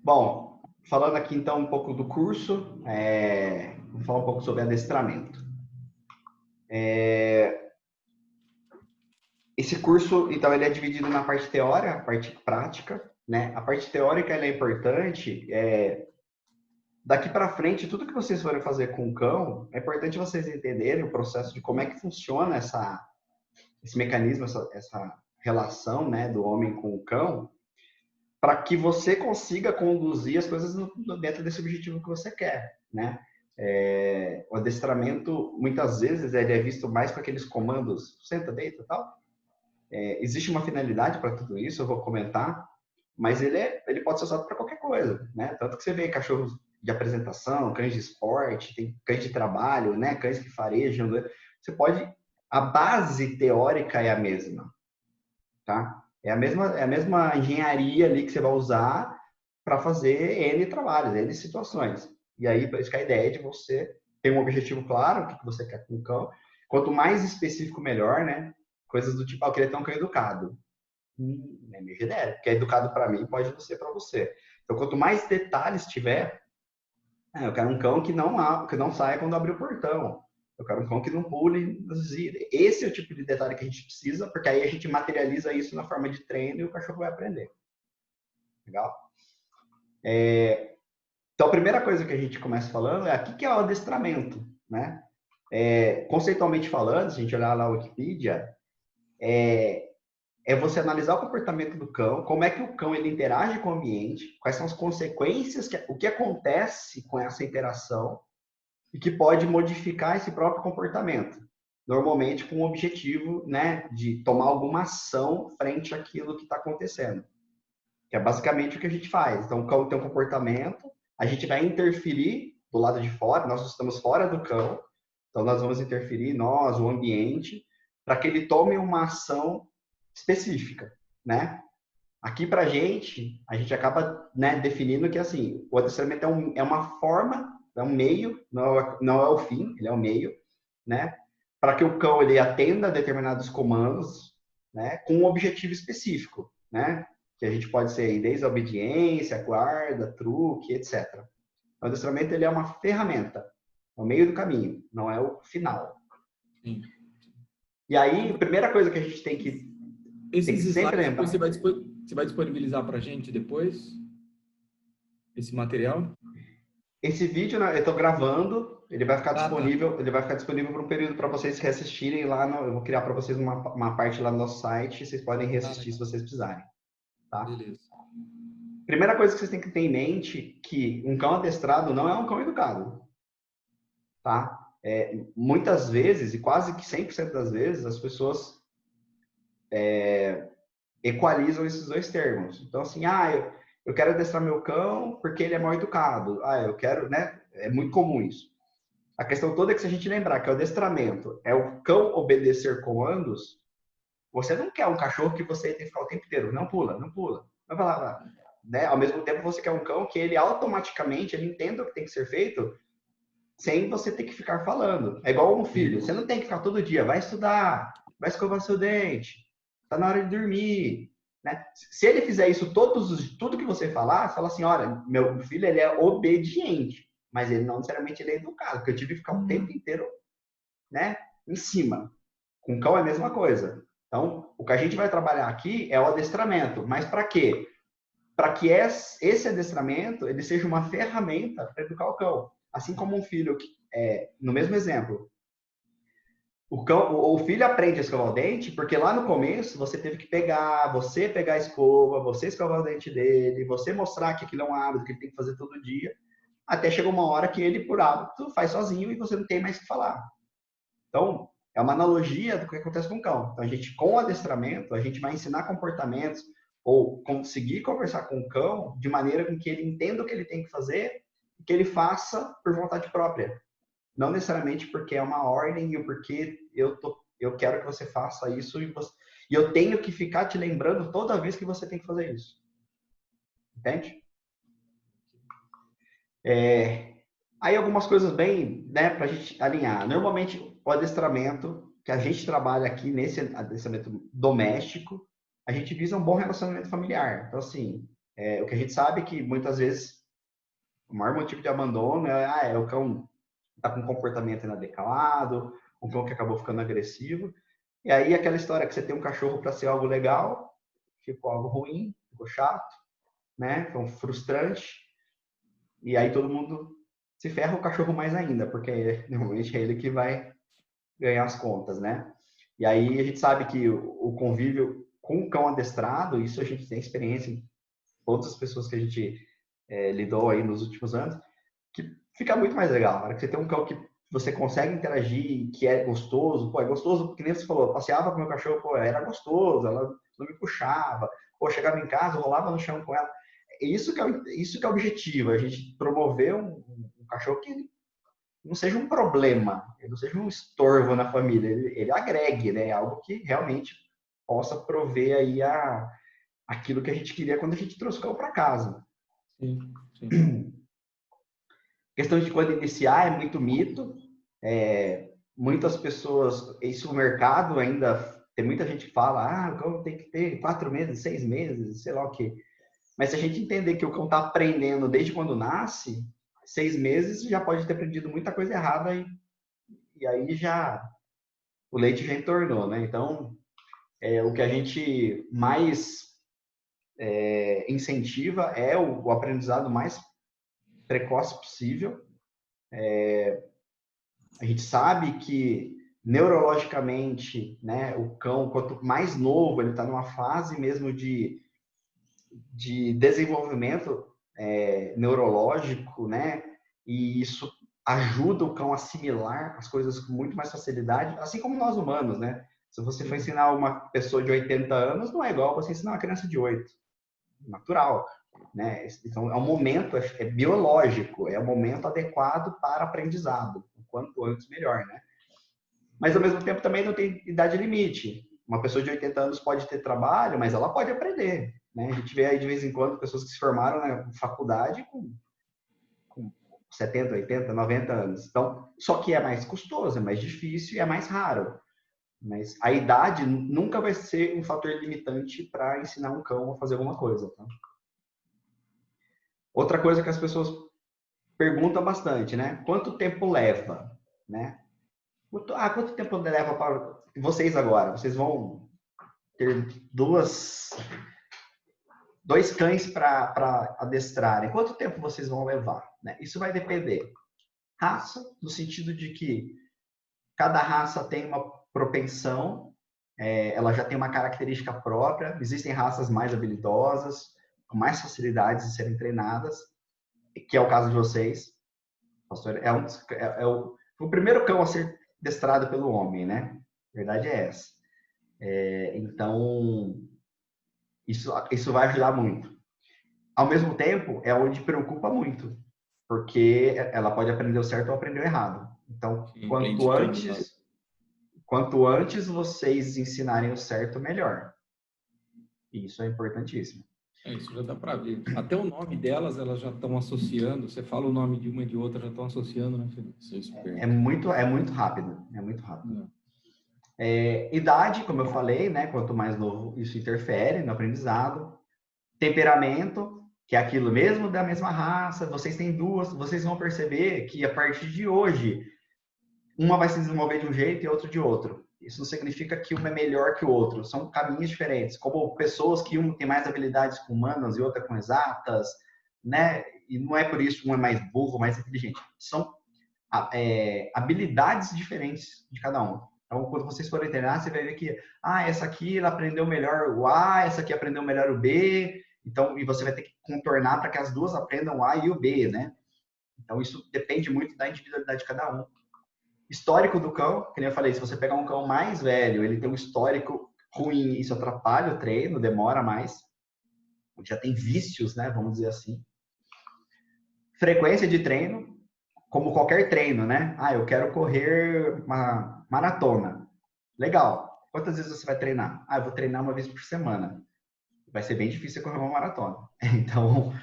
Bom, falando aqui então um pouco do curso, vou falar um pouco sobre adestramento. Esse curso, então, ele é dividido na parte teórica, a parte prática, né? A parte teórica ela é importante, Daqui para frente, tudo que vocês forem fazer com o cão, é importante vocês entenderem o processo de como é que funciona esse mecanismo, essa relação, né, do homem com o cão, para que você consiga conduzir as coisas dentro desse objetivo que você quer, né? O adestramento, muitas vezes, ele é visto mais com aqueles comandos, senta, deita e tal. Existe uma finalidade para tudo isso, eu vou comentar, mas ele pode ser usado para qualquer coisa, né? Tanto que você vê cachorros de apresentação, cães de esporte, tem cães de trabalho, né? Cães que farejam. Né? Você pode... A base teórica é a mesma, tá? É a mesma engenharia ali que você vai usar para fazer N trabalhos, N situações. E aí, por isso que a ideia é de você ter um objetivo claro, o que você quer com o cão. Quanto mais específico, melhor, né? Coisas do tipo, eu queria ter um cão educado. É meio genérico, porque é educado para mim, pode não ser para você. Então, quanto mais detalhes tiver, eu quero um cão que não saia quando abrir o portão. Eu quero um cão que não pule. Esse é o tipo de detalhe que a gente precisa, porque aí a gente materializa isso na forma de treino e o cachorro vai aprender. Legal? Então, a primeira coisa que a gente começa falando é aqui que é o adestramento, né? Conceitualmente falando, se a gente olhar lá na Wikipedia, é você analisar o comportamento do cão, como é que o cão ele interage com o ambiente, quais são as consequências, o que acontece com essa interação e que pode modificar esse próprio comportamento. Normalmente com o objetivo, né, de tomar alguma ação frente àquilo que está acontecendo. Que é basicamente o que a gente faz. Então, o cão tem um comportamento, a gente vai interferir do lado de fora, nós estamos fora do cão, então nós vamos interferir, nós, o ambiente, para que ele tome uma ação específica, né? Aqui pra gente, a gente acaba, né, definindo que assim, o adestramento é uma forma, é um meio, não é o fim, ele é o meio, né? Para que o cão ele atenda a determinados comandos, né, com um objetivo específico, né? Que a gente pode ser desde a obediência, guarda, truque, etc. O adestramento ele é uma ferramenta, é o meio do caminho, não é o final. Sim. E aí, a primeira coisa que a gente tem que sempre lembrar. Você vai disponibilizar para a gente depois esse material? Esse vídeo, né, eu estou gravando, ele vai ficar disponível, ele vai ficar disponível por um período para vocês reassistirem lá. Eu vou criar para vocês uma parte lá no nosso site, vocês podem reassistir se vocês precisarem. Tá? Beleza. Primeira coisa que vocês têm que ter em mente que um cão adestrado não é um cão educado. Tá? Muitas vezes, e quase que 100% das vezes, as pessoas equalizam esses dois termos. Então, assim, eu quero adestrar meu cão porque ele é mal educado. Eu quero, né? É muito comum isso. A questão toda é que se a gente lembrar que o adestramento é o cão obedecer comandos, você não quer um cachorro que você tem que ficar o tempo inteiro, não pula, não pula, não vai lá, né? Ao mesmo tempo você quer um cão que ele automaticamente ele entenda o que tem que ser feito sem você ter que ficar falando. É igual um filho, você não tem que ficar todo dia, vai estudar, vai escovar seu dente, tá na hora de dormir, né? Se ele fizer isso tudo que você falar, você fala assim, olha, meu filho ele é obediente, mas ele não necessariamente ele é educado, porque eu tive que ficar o tempo inteiro, né, em cima. Com cão é a mesma coisa. Então, o que a gente vai trabalhar aqui é o adestramento, mas para quê? Para que esse adestramento ele seja uma ferramenta para educar o cão. Assim como um filho, no mesmo exemplo, o filho aprende a escovar o dente porque lá no começo você teve que pegar a escova, você escovar o dente dele, você mostrar que aquilo é um hábito que ele tem que fazer todo dia, até chega uma hora que ele, por hábito, faz sozinho e você não tem mais o que falar. Então, é uma analogia do que acontece com o cão. Então, com o adestramento, a gente vai ensinar comportamentos ou conseguir conversar com o cão de maneira com que ele entenda o que ele tem que fazer e que ele faça por vontade própria. Não necessariamente porque é uma ordem ou porque eu quero que você faça isso e eu tenho que ficar te lembrando toda vez que você tem que fazer isso. Entende? Aí algumas coisas bem, né, para a gente alinhar. Normalmente, o adestramento que a gente trabalha aqui nesse adestramento doméstico, a gente visa um bom relacionamento familiar. Então, assim, o que a gente sabe é que muitas vezes o maior motivo de abandono é o cão tá com um comportamento inadequado, um cão que acabou ficando agressivo. E aí aquela história que você tem um cachorro para ser algo legal, ficou algo ruim, ficou chato, né? Foi frustrante. e aí todo mundo se ferra, o cachorro mais ainda, porque normalmente é ele que vai ganhar as contas, né? E aí a gente sabe que o convívio com o cão adestrado, isso a gente tem experiência em outras pessoas que a gente lidou aí nos últimos anos, que fica muito mais legal. Na hora que você tem um cão que você consegue interagir, que é gostoso, pô, é gostoso, porque nem você falou, eu passeava com o meu cachorro, pô, era gostoso, ela não me puxava, pô, chegava em casa, rolava no chão com ela. Isso que é o objetivo, a gente promover um cachorro que não seja um problema, ele não seja um estorvo na família, ele agregue, né? Algo que realmente possa prover aí aquilo que a gente queria quando a gente trouxe o cão para casa. Sim, sim. Questão de quando iniciar é muito mito. Muitas pessoas, isso no mercado ainda, tem muita gente que fala, o cão tem que ter 4 meses, 6 meses, sei lá o quê. Mas se a gente entender que o cão está aprendendo desde quando nasce, 6 meses já pode ter aprendido muita coisa errada e aí já o leite já entornou, né? Então, o que a gente mais incentiva é o aprendizado mais precoce possível. A gente sabe que neurologicamente, né, o cão, quanto mais novo, ele está numa fase mesmo de desenvolvimento neurológico, né? E isso ajuda o cão a assimilar as coisas com muito mais facilidade, assim como nós humanos, né? Se você for ensinar uma pessoa de 80 anos, não é igual você ensinar uma criança de 8. Natural, né? Então, é um momento, é biológico, é um momento adequado para aprendizado. Quanto antes, melhor, né? Mas, ao mesmo tempo, também não tem idade limite. Uma pessoa de 80 anos pode ter trabalho, mas ela pode aprender, né? A gente vê aí, de vez em quando, pessoas que se formaram na faculdade com 70, 80, 90 anos. Então, só que é mais custoso, é mais difícil e é mais raro. Mas a idade nunca vai ser um fator limitante para ensinar um cão a fazer alguma coisa. Tá? Outra coisa que as pessoas perguntam bastante, né? Quanto tempo leva, né? Quanto tempo leva para vocês agora? Vocês vão ter dois cães para adestrarem. Quanto tempo vocês vão levar? Né? Isso vai depender. Raça, no sentido de que cada raça tem uma propensão, ela já tem uma característica própria. Existem raças mais habilidosas, com mais facilidades de serem treinadas, que é o caso de vocês. Pastor, foi o primeiro cão a ser adestrado pelo homem, né? A verdade é essa. Então, isso vai ajudar muito. Ao mesmo tempo, é onde preocupa muito, porque ela pode aprender o certo ou aprender o errado. Então, Sim, quanto antes vocês ensinarem o certo, melhor. Isso é importantíssimo. Isso já dá para ver. Até o nome delas, elas já estão associando. Você fala o nome de uma e de outra, já estão associando, né, Felipe? É muito rápido. É muito rápido. Idade, como eu falei, né? Quanto mais novo, isso interfere no aprendizado. Temperamento, que é aquilo mesmo da mesma raça. Vocês têm duas, vocês vão perceber que a partir de hoje, uma vai se desenvolver de um jeito e outra de outro. Isso não significa que uma é melhor que o outro. São caminhos diferentes. Como pessoas que um tem mais habilidades com humanas e outra com exatas, né? E não é por isso um é mais burro, mais inteligente. São habilidades diferentes de cada um. Então, quando vocês forem treinar, você vai ver que essa aqui ela aprendeu melhor o A, essa aqui aprendeu melhor o B. Então, e você vai ter que contornar para que as duas aprendam o A e o B, né? Então, isso depende muito da individualidade de cada um. Histórico do cão, que nem eu falei, se você pegar um cão mais velho, ele tem um histórico ruim, isso atrapalha o treino, demora mais. Já tem vícios, né? Vamos dizer assim. Frequência de treino, como qualquer treino, né? Eu quero correr uma maratona. Legal. Quantas vezes você vai treinar? Eu vou treinar uma vez por semana. Vai ser bem difícil correr uma maratona. Então,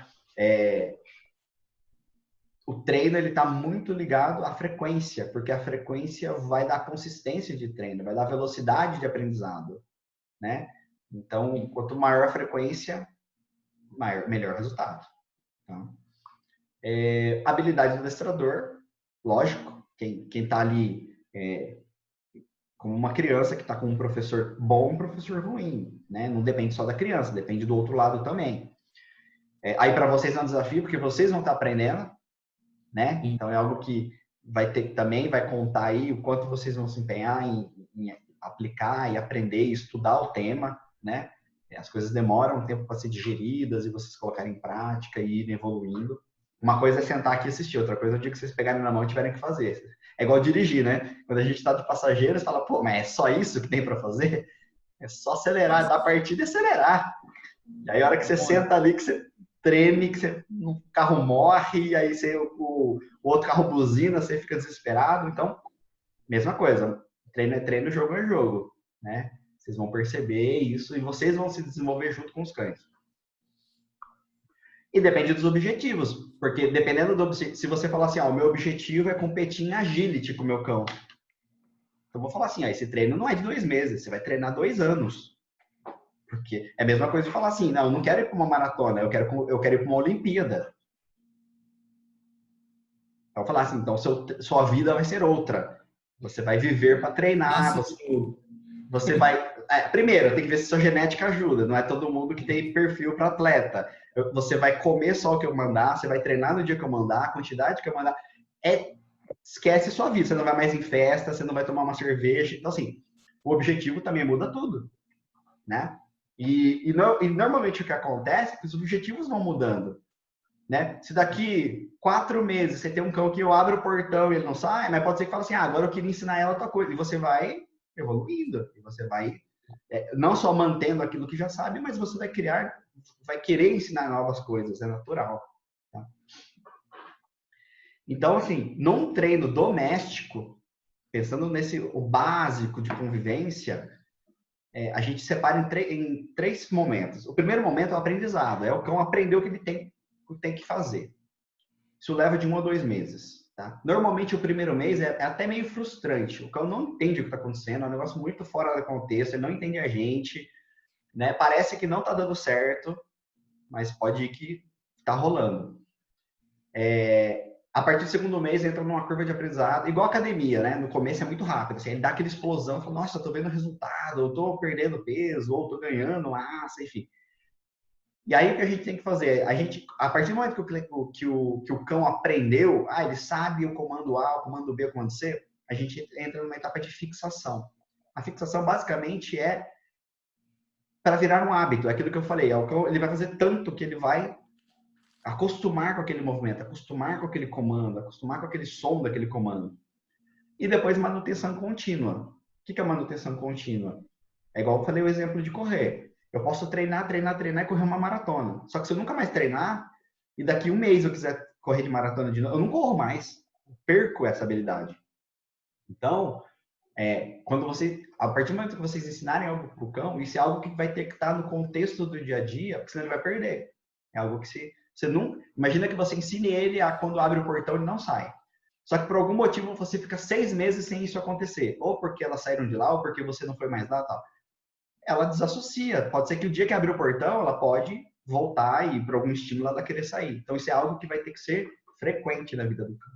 o treino ele está muito ligado à frequência, porque a frequência vai dar consistência de treino, vai dar velocidade de aprendizado, né? Então, quanto maior a frequência, melhor resultado. Tá? Habilidade do adestrador, lógico, quem está ali como uma criança que está com um professor bom, um professor ruim, né? Não depende só da criança, depende do outro lado também. Aí para vocês é um desafio, porque vocês vão estar aprendendo, né? Então é algo que também vai contar aí o quanto vocês vão se empenhar em aplicar e aprender e estudar o tema, né? As coisas demoram um tempo para ser digeridas e vocês colocarem em prática e irem evoluindo. Uma coisa é sentar aqui e assistir, outra coisa é o dia que vocês pegarem na mão e tiverem que fazer. É igual dirigir, né? Quando a gente está de passageiro, você fala, pô, mas é só isso que tem para fazer? É só acelerar, dar partida e acelerar. E aí a hora que você senta ali, que você treme, que o carro morre, e aí o outro carro buzina, você fica desesperado. Então, mesma coisa. Treino é treino, jogo é jogo, né? Vocês vão perceber isso e vocês vão se desenvolver junto com os cães. E depende dos objetivos, porque dependendo do objetivo, se você falar assim, o meu objetivo é competir em agility com o meu cão. Então, eu vou falar assim, esse treino não é de 2 meses, você vai treinar 2 anos. Porque é a mesma coisa de falar assim, não, eu não quero ir para uma maratona, eu quero ir para uma Olimpíada. Então, falar assim, então sua vida vai ser outra. Você vai viver para treinar, você vai... primeiro, tem que ver se sua genética ajuda, não é todo mundo que tem perfil para atleta. Você vai comer só o que eu mandar, você vai treinar no dia que eu mandar, a quantidade que eu mandar. Esquece sua vida, você não vai mais em festa, você não vai tomar uma cerveja. Então, assim, o objetivo também muda tudo, né? E normalmente o que acontece é que os objetivos vão mudando, né? Se daqui 4 meses você tem um cão que eu abro o portão e ele não sai, mas pode ser que fale assim, agora eu queria ensinar ela outra coisa. E você vai evoluindo, e você vai não só mantendo aquilo que já sabe, mas você vai querer ensinar novas coisas, é natural. Tá? Então, assim, num treino doméstico, pensando o básico de convivência, a gente separa em 3 momentos. O primeiro momento é o aprendizado, é o cão aprender o que ele tem que fazer. Isso leva de 1 a 2 meses. Tá? Normalmente, o primeiro mês é até meio frustrante. O cão não entende o que está acontecendo, é um negócio muito fora do contexto, ele não entende a gente, né? Parece que não está dando certo, mas pode ir que está rolando. A partir do segundo mês, entra numa curva de aprendizado, igual academia, né? No começo é muito rápido, assim, ele dá aquela explosão, fala, nossa, eu tô vendo o resultado, eu tô perdendo peso, ou tô ganhando massa, enfim. E aí o que a gente tem que fazer? A partir do momento que o cão aprendeu, ele sabe o comando A, o comando B, o comando C, a gente entra numa etapa de fixação. A fixação basicamente é para virar um hábito, é aquilo que eu falei, o cão ele vai fazer tanto que ele vai acostumar com aquele movimento, acostumar com aquele comando, acostumar com aquele som daquele comando. E depois manutenção contínua. O que é manutenção contínua? É igual eu falei o exemplo de correr. Eu posso treinar e correr uma maratona. Só que se eu nunca mais treinar, e daqui 1 mês eu quiser correr de maratona de novo, eu não corro mais. Eu perco essa habilidade. Então, a partir do momento que vocês ensinarem algo para o cão, isso é algo que vai ter que estar no contexto do dia a dia, porque senão ele vai perder. É algo que você não... Imagina que você ensine ele a quando abre o portão ele não sai. Só que por algum motivo você fica 6 meses sem isso acontecer. Ou porque elas saíram de lá, ou porque você não foi mais lá, tal. Ela desassocia. Pode ser que o dia que abrir o portão, ela pode voltar e por algum estímulo ela querer sair. Então isso é algo que vai ter que ser frequente na vida do cão.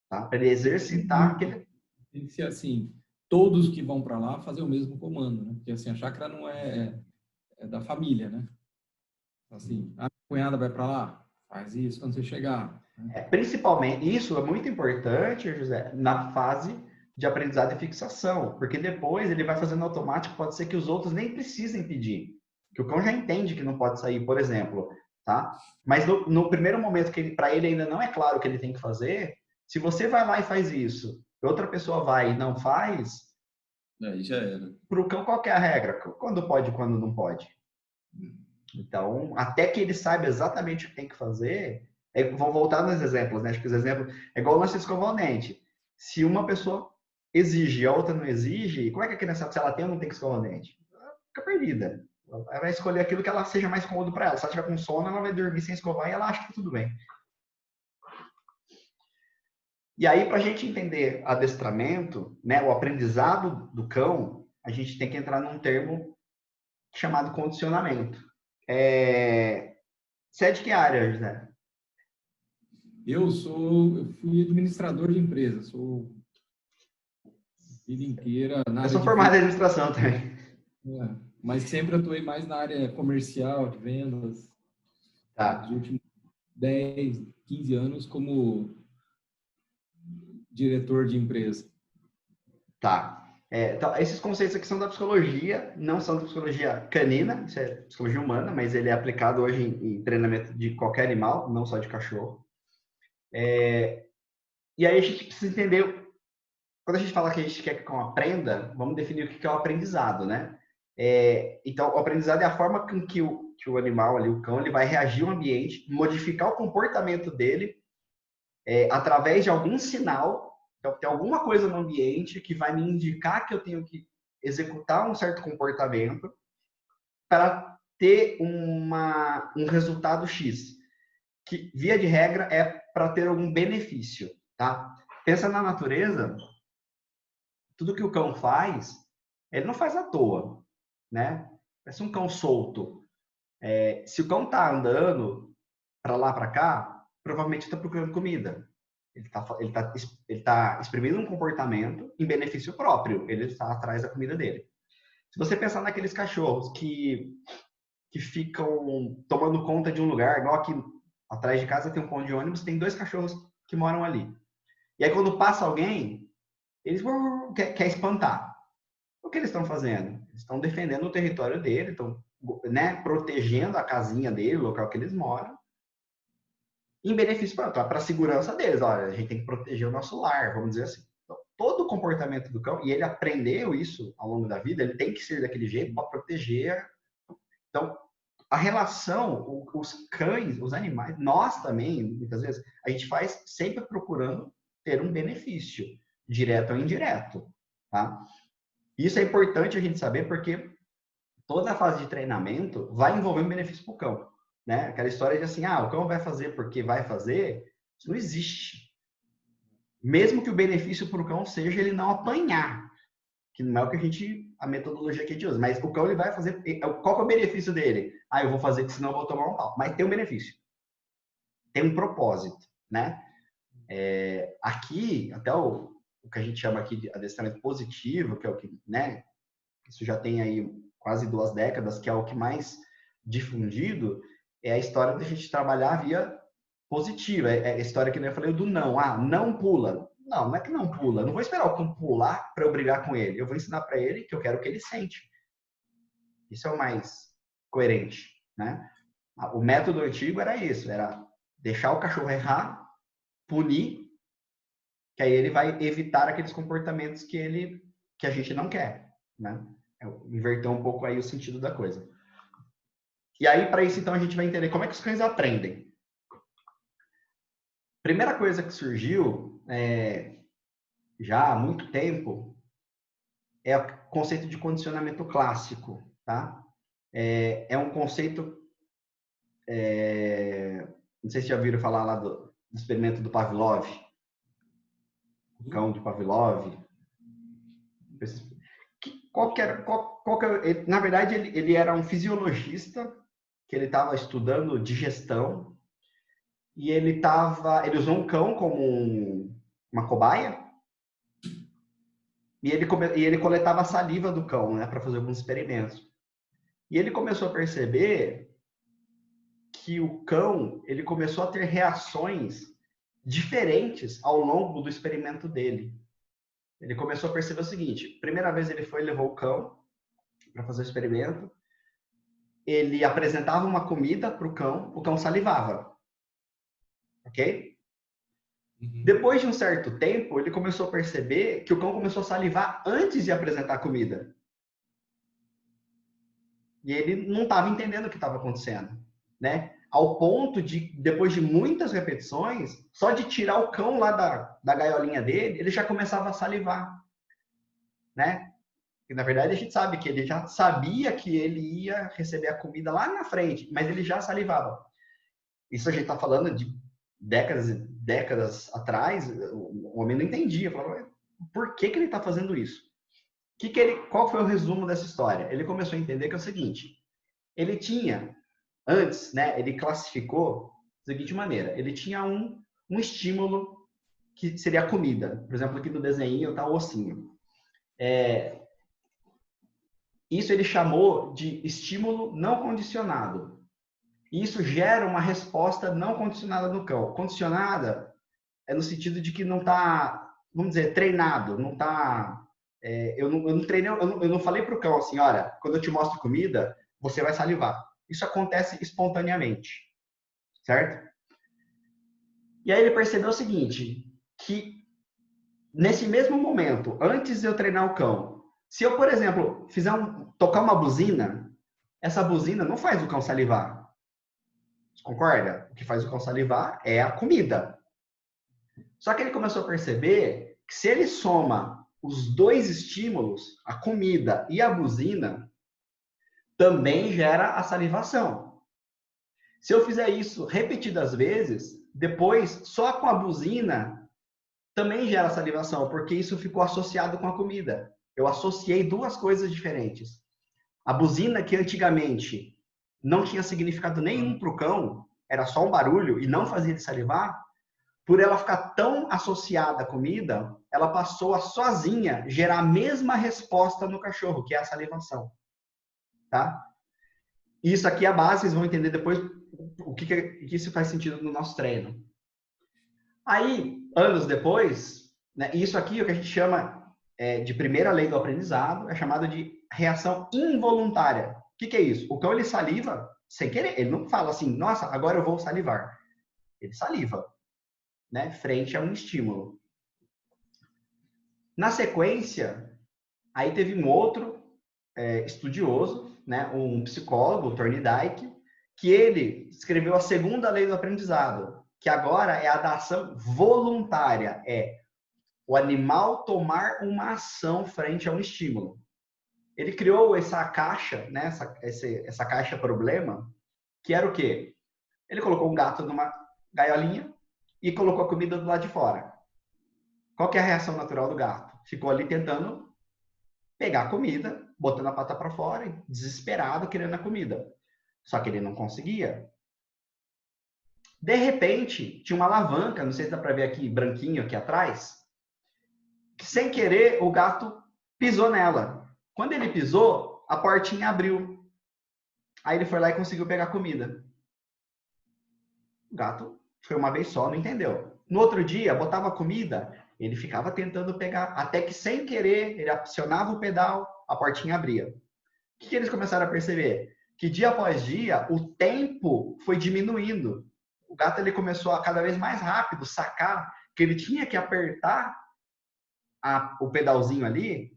Tá? Para ele exercitar aquele... Tem que ser assim, todos que vão para lá fazer o mesmo comando, né? Porque assim, a chácara não é da família, né? Assim, a cunhada vai para lá, faz isso quando você chegar. Principalmente, isso é muito importante, José, na fase de aprendizado e fixação, porque depois ele vai fazendo automático, pode ser que os outros nem precisem pedir, que o cão já entende que não pode sair, por exemplo, tá? Mas no primeiro momento que para ele ainda não é claro o que ele tem que fazer, se você vai lá e faz isso, e outra pessoa vai e não faz, aí já era. Para o cão, qual que é a regra? Quando pode e quando não pode. Então, até que ele saiba exatamente o que tem que fazer, vou voltar nos exemplos, né? Acho que os exemplos é igual o lance de escovar o dente. Se uma pessoa exige e a outra não exige, como é que a criança sabe se ela tem ou não tem que escovar o dente? Ela fica perdida. Ela vai escolher aquilo que ela seja mais cômodo para ela. Se ela tiver com sono, ela vai dormir sem escovar e ela acha que tá tudo bem. E aí, para a gente entender adestramento, né, o aprendizado do cão, a gente tem que entrar num termo chamado condicionamento. Você é de que área, José? Eu fui administrador de empresa, sou a vida inteira na área. Eu sou formado em administração também. Mas sempre atuei mais na área comercial, de vendas. Tá. nos últimos 10, 15 anos como diretor de empresa. Tá. Então, esses conceitos aqui são da psicologia, não são da psicologia canina, isso é psicologia humana, mas ele é aplicado hoje em treinamento de qualquer animal, não só de cachorro. E aí a gente precisa entender, quando a gente fala que a gente quer que o cão aprenda, vamos definir o que é o aprendizado, né? Então, o aprendizado é a forma com que o animal ali, o cão, ele vai reagir ao ambiente, modificar o comportamento dele através de algum sinal. Então, tem alguma coisa no ambiente que vai me indicar que eu tenho que executar um certo comportamento para ter um resultado X, que, via de regra, é para ter algum benefício, tá? Pensa na natureza, tudo que o cão faz, ele não faz à toa, né? Parece um cão solto. Se o cão tá andando para lá, para cá, provavelmente está procurando comida. Ele tá exprimindo um comportamento em benefício próprio. Ele está atrás da comida dele. Se você pensar naqueles cachorros que ficam tomando conta de um lugar, igual aqui atrás de casa tem um ponto de ônibus, tem 2 cachorros que moram ali. E aí quando passa alguém, eles quer espantar. O que eles estão fazendo? Eles estão defendendo o território dele, estão, né, protegendo a casinha dele, o local que eles moram, em benefício para a segurança deles. Olha, a gente tem que proteger o nosso lar, vamos dizer assim. Então, todo o comportamento do cão, e ele aprendeu isso ao longo da vida, ele tem que ser daquele jeito para proteger. Então, a relação, os cães, os animais, nós também, muitas vezes, a gente faz sempre procurando ter um benefício, direto ou indireto, tá? Isso é importante a gente saber porque toda a fase de treinamento vai envolver um benefício para o cão, né? Aquela história de assim, o cão vai fazer porque vai fazer, isso não existe. Mesmo que o benefício para o cão seja ele não apanhar, que não é o que a metodologia que a gente usa, mas o cão ele vai fazer, qual que é o benefício dele? Eu vou fazer que senão eu vou tomar um pau. Mas tem um benefício, tem um propósito, né? Aqui, até o que a gente chama aqui de adestramento positivo, que é o que, né? Isso já tem aí quase 2 décadas, que é o que mais difundido, é a história da gente trabalhar via positiva. É a história que eu falei do não. Não pula. Não é que não pula. Eu não vou esperar o cão pular para eu brigar com ele. Eu vou ensinar para ele que eu quero que ele sente. Isso é o mais coerente, né? O método antigo era isso, era deixar o cachorro errar, punir, que aí ele vai evitar aqueles comportamentos que a gente não quer, né? Inverter um pouco aí o sentido da coisa. E aí, para isso, então, a gente vai entender como é que os cães aprendem. Primeira coisa que surgiu, já há muito tempo, é o conceito de condicionamento clássico, tá? É um conceito, não sei se já ouviram falar lá do experimento do Pavlov, o cão de Pavlov. Na verdade, ele era um fisiologista que ele estava estudando digestão e ele usou um cão como uma cobaia e ele coletava a saliva do cão, né, para fazer alguns experimentos. E ele começou a perceber que o cão ele começou a ter reações diferentes ao longo do experimento dele. Ele começou a perceber o seguinte: primeira vez ele levou o cão para fazer o experimento, ele apresentava uma comida para o cão salivava, ok? Depois de um certo tempo, ele começou a perceber que o cão começou a salivar antes de apresentar a comida. E ele não estava entendendo o que estava acontecendo, né? Ao ponto de, depois de muitas repetições, só de tirar o cão lá da gaiolinha dele, ele já começava a salivar, né? E, na verdade, a gente sabe que ele já sabia que ele ia receber a comida lá na frente, mas ele já salivava. Isso a gente está falando de décadas e décadas atrás, o homem não entendia. Falava, por que ele está fazendo isso? Qual foi o resumo dessa história? Ele começou a entender que é o seguinte: ele tinha, antes, né, ele classificou da seguinte maneira: ele tinha um estímulo que seria a comida. Por exemplo, aqui no desenho está o ossinho. Isso ele chamou de estímulo não condicionado. E isso gera uma resposta não condicionada no cão. Condicionada é no sentido de que não está, vamos dizer, treinado, não está... eu não treinei, eu não falei para o cão assim, olha, quando eu te mostro comida, você vai salivar. Isso acontece espontaneamente, certo? E aí ele percebeu o seguinte, que nesse mesmo momento, antes de eu treinar o cão, se eu, por exemplo, tocar uma buzina, essa buzina não faz o cão salivar. Você concorda? O que faz o cão salivar é a comida. Só que ele começou a perceber que se ele soma os dois estímulos, a comida e a buzina, também gera a salivação. Se eu fizer isso repetidas vezes, depois, só com a buzina, também gera salivação, porque isso ficou associado com a comida. Eu associei duas coisas diferentes. A buzina, que antigamente não tinha significado nenhum para o cão, era só um barulho e não fazia ele salivar, por ela ficar tão associada à comida, ela passou a sozinha gerar a mesma resposta no cachorro, que é a salivação. Tá? Isso aqui é a base, vocês vão entender depois o que isso faz sentido no nosso treino. Aí, anos depois, né, isso aqui é o que a gente chama de primeira lei do aprendizado, é chamado de reação involuntária. O que é isso? O cão, ele saliva sem querer. Ele não fala assim, nossa, agora eu vou salivar. Ele saliva, né, frente a um estímulo. Na sequência, aí teve um outro estudioso, né, um psicólogo, o Thorndike, que ele escreveu a segunda lei do aprendizado, que agora é a da ação voluntária, é o animal tomar uma ação frente a um estímulo. Ele criou essa caixa, né, essa caixa problema, que era o quê? Ele colocou um gato numa gaiolinha e colocou a comida do lado de fora. Qual que é a reação natural do gato? Ficou ali tentando pegar a comida, botando a pata para fora, desesperado, querendo a comida. Só que ele não conseguia. De repente, tinha uma alavanca, não sei se dá para ver aqui, branquinho aqui atrás, que sem querer o gato pisou nela. Quando ele pisou, a portinha abriu. Aí ele foi lá e conseguiu pegar a comida. O gato foi uma vez só, não entendeu. No outro dia, botava a comida, ele ficava tentando pegar, até que sem querer, ele acionava o pedal, a portinha abria. O que eles começaram a perceber? Que dia após dia, o tempo foi diminuindo. O gato ele começou a cada vez mais rápido sacar que ele tinha que apertar o pedalzinho ali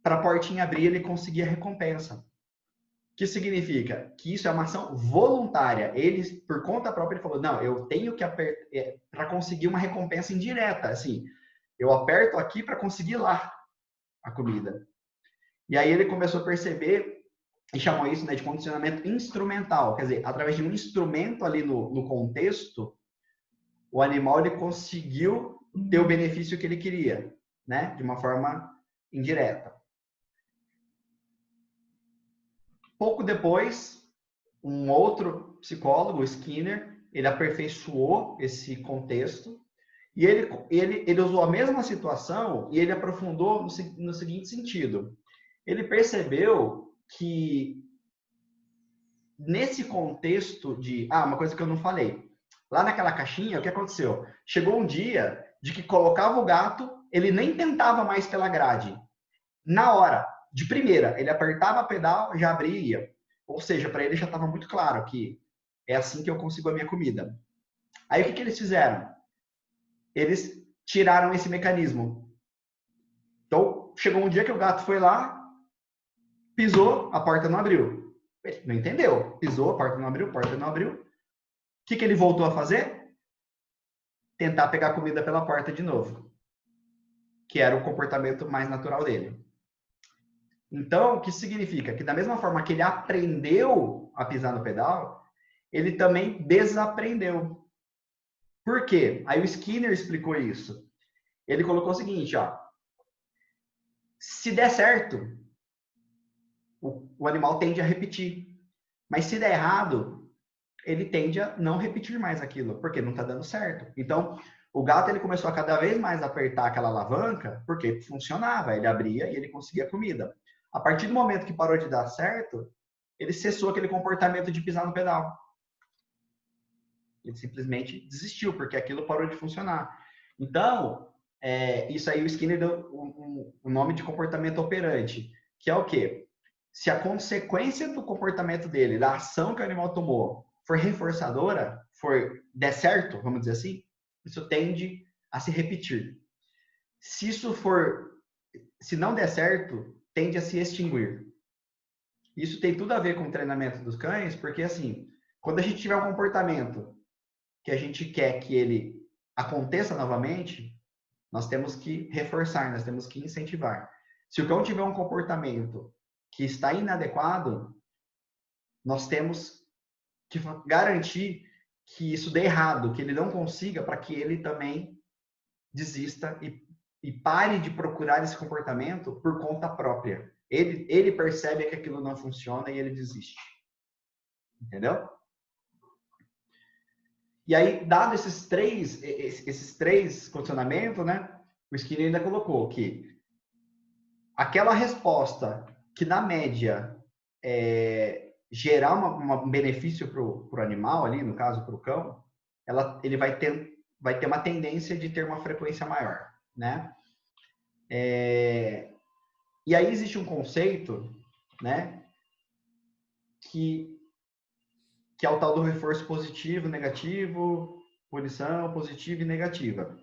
para a portinha abrir e ele conseguir a recompensa. O que significa? Que isso é uma ação voluntária. Ele, por conta própria, ele falou, não, eu tenho que apertar para conseguir uma recompensa indireta. Assim, eu aperto aqui para conseguir lá a comida. E aí ele começou a perceber e chamou isso, né, de condicionamento instrumental. Quer dizer, através de um instrumento ali no contexto, o animal ele conseguiu ter o benefício que ele queria, né, de uma forma indireta. Pouco depois, um outro psicólogo, Skinner, ele aperfeiçoou esse contexto e ele usou a mesma situação e ele aprofundou no seguinte sentido. Ele percebeu que nesse contexto de... uma coisa que eu não falei. Lá naquela caixinha, o que aconteceu? Chegou um dia de que colocava o gato, ele nem tentava mais pela grade. Na hora, de primeira, ele apertava a pedal, já abria e ia. Ou seja, para ele já estava muito claro que é assim que eu consigo a minha comida. Aí o que eles fizeram? Eles tiraram esse mecanismo. Então, chegou um dia que o gato foi lá, pisou, a porta não abriu. Ele não entendeu. Pisou, a porta não abriu, O que ele voltou a fazer? Tentar pegar a comida pela porta de novo. Que era o comportamento mais natural dele. Então, o que significa? Que da mesma forma que ele aprendeu a pisar no pedal, ele também desaprendeu. Por quê? Aí o Skinner explicou isso. Ele colocou o seguinte, ó. Se der certo, o animal tende a repetir. Mas se der errado, ele tende a não repetir mais aquilo, porque não está dando certo. Então, o gato ele começou a cada vez mais apertar aquela alavanca, porque funcionava, ele abria e ele conseguia comida. A partir do momento que parou de dar certo, ele cessou aquele comportamento de pisar no pedal. Ele simplesmente desistiu, porque aquilo parou de funcionar. Então, isso aí o Skinner deu o nome de comportamento operante, que é o quê? Se a consequência do comportamento dele, da ação que o animal tomou, for reforçadora, der certo, vamos dizer assim, isso tende a se repetir. Se não der certo, tende a se extinguir. Isso tem tudo a ver com o treinamento dos cães, porque assim, quando a gente tiver um comportamento que a gente quer que ele aconteça novamente, nós temos que reforçar, nós temos que incentivar. Se o cão tiver um comportamento que está inadequado, nós temos que garantir que isso dê errado, que ele não consiga, para que ele também desista e pare de procurar esse comportamento por conta própria. Ele percebe que aquilo não funciona e ele desiste. Entendeu? E aí, dado esses três condicionamentos, né, o Skinner ainda colocou que aquela resposta que, na média, gerar um benefício para o animal, ali, no caso, para o cão, ele vai ter uma tendência de ter uma frequência maior, né? E aí existe um conceito, né, que é o tal do reforço positivo, negativo, punição positiva e negativa.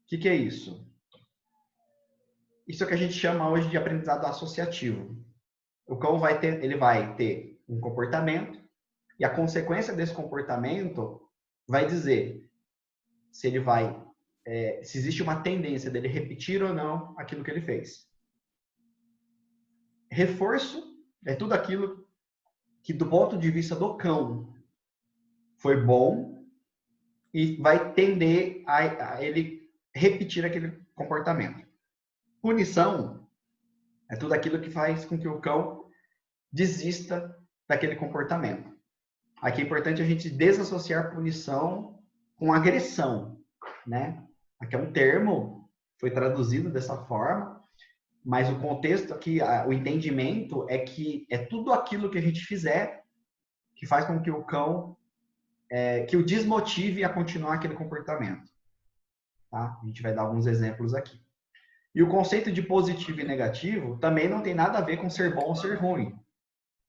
O que é isso? Isso é o que a gente chama hoje de aprendizado associativo. O cão vai ter um comportamento e a consequência desse comportamento vai dizer se ele se existe uma tendência dele repetir ou não aquilo que ele fez. Reforço é tudo aquilo que, do ponto de vista do cão, foi bom e vai tender a ele repetir aquele comportamento. Punição é tudo aquilo que faz com que o cão desista daquele comportamento. Aqui é importante a gente desassociar punição com agressão, né? Aqui é um termo, foi traduzido dessa forma, mas o contexto aqui, o entendimento é que é tudo aquilo que a gente fizer que faz com que o cão, que o desmotive a continuar aquele comportamento. Tá? A gente vai dar alguns exemplos aqui. E o conceito de positivo e negativo também não tem nada a ver com ser bom ou ser ruim.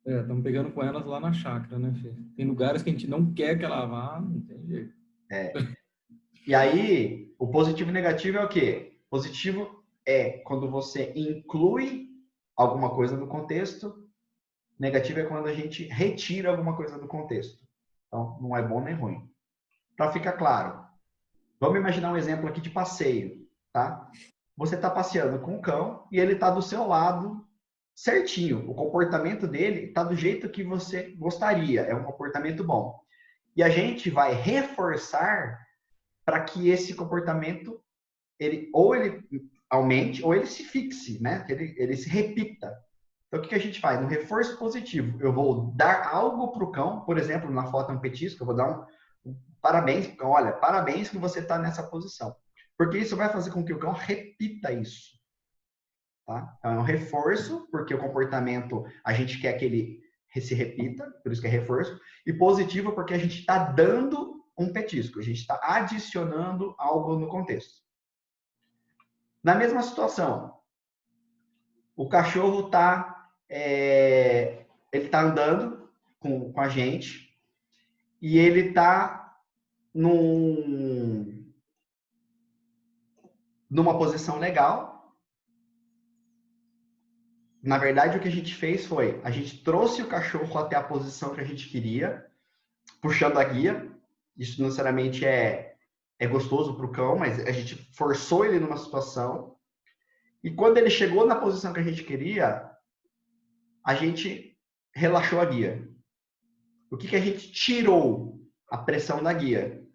Estamos pegando com elas lá na chácara, né, Fê? Tem lugares que a gente não quer que ela vá, não tem jeito. E aí, o positivo e negativo é o quê? Positivo é quando você inclui alguma coisa no contexto. Negativo é quando a gente retira alguma coisa do contexto. Então, não é bom nem ruim. Para ficar claro, vamos imaginar um exemplo aqui de passeio, tá? Você está passeando com o cão e ele está do seu lado certinho. O comportamento dele está do jeito que você gostaria. É um comportamento bom. E a gente vai reforçar para que esse comportamento ele aumente ou ele se fixe, né? Que ele se repita. Então, o que a gente faz? No reforço positivo, eu vou dar algo para o cão, por exemplo, na foto é um petisco, eu vou dar um parabéns para o cão. Olha, parabéns que você está nessa posição. Porque isso vai fazer com que o cão repita isso. Tá? Então, é um reforço, porque o comportamento, a gente quer que ele se repita, por isso que é reforço. E positivo, porque a gente está dando um petisco, a gente está adicionando algo no contexto. Na mesma situação, o cachorro ele tá andando com a gente e ele está numa posição legal. Na verdade, o que a gente fez foi, a gente trouxe o cachorro até a posição que a gente queria, puxando a guia. Isso não necessariamente é gostoso para o cão, mas a gente forçou ele numa situação. E quando ele chegou na posição que a gente queria, a gente relaxou a guia. O que a gente tirou? A pressão da guia.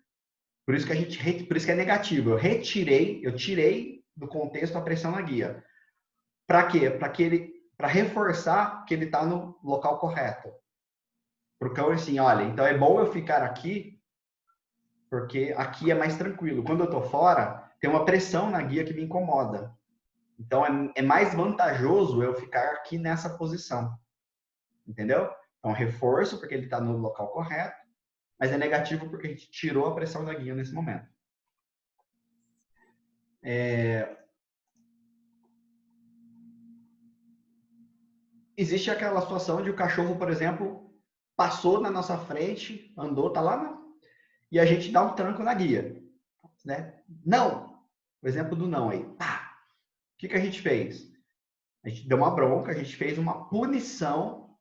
Por isso que é negativo. Eu tirei do contexto a pressão na guia. Para quê? Para reforçar que ele está no local correto. Para o cão, assim, olha, então é bom eu ficar aqui, porque aqui é mais tranquilo. Quando eu estou fora, tem uma pressão na guia que me incomoda. Então, é mais vantajoso eu ficar aqui nessa posição. Entendeu? Então, reforço, porque ele está no local correto. mas é negativo porque a gente tirou a pressão da guia nesse momento. Existe aquela situação de o cachorro, por exemplo, passou na nossa frente, andou, tá lá, e a gente dá um tranco na guia, né? Não! O exemplo do não aí. Pá! O que a gente fez? A gente deu uma bronca, a gente fez uma punição.